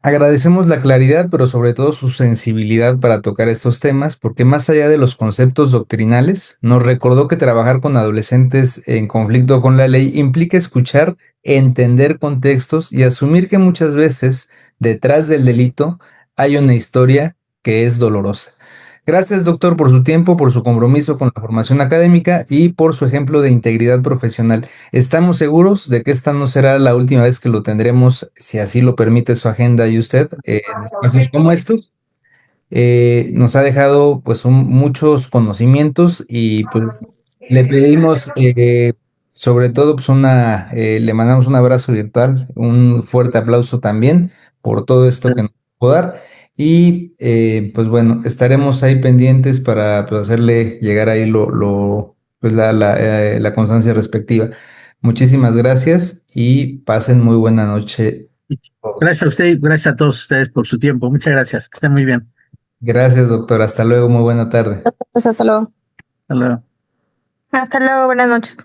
Agradecemos la claridad, pero sobre todo su sensibilidad para tocar estos temas, porque más allá de los conceptos doctrinales, nos recordó que trabajar con adolescentes en conflicto con la ley implica escuchar, entender contextos y asumir que muchas veces detrás del delito hay una historia que es dolorosa. Gracias, doctor, por su tiempo, por su compromiso con la formación académica y por su ejemplo de integridad profesional. Estamos seguros de que esta no será la última vez que lo tendremos, si así lo permite su agenda y usted, en espacios como estos. Nos ha dejado pues muchos conocimientos y pues le pedimos sobre todo pues le mandamos un abrazo virtual, un fuerte aplauso también por todo esto que nos pudo dar y pues bueno, estaremos ahí pendientes para pues, hacerle llegar ahí pues la constancia respectiva. Muchísimas gracias y pasen muy buena noche Gracias todos. a usted y gracias a todos ustedes por su tiempo. Muchas gracias. Que estén muy bien. Gracias, doctor. Hasta luego. Muy buena tarde. Pues hasta luego. Hasta luego. Hasta luego, buenas noches.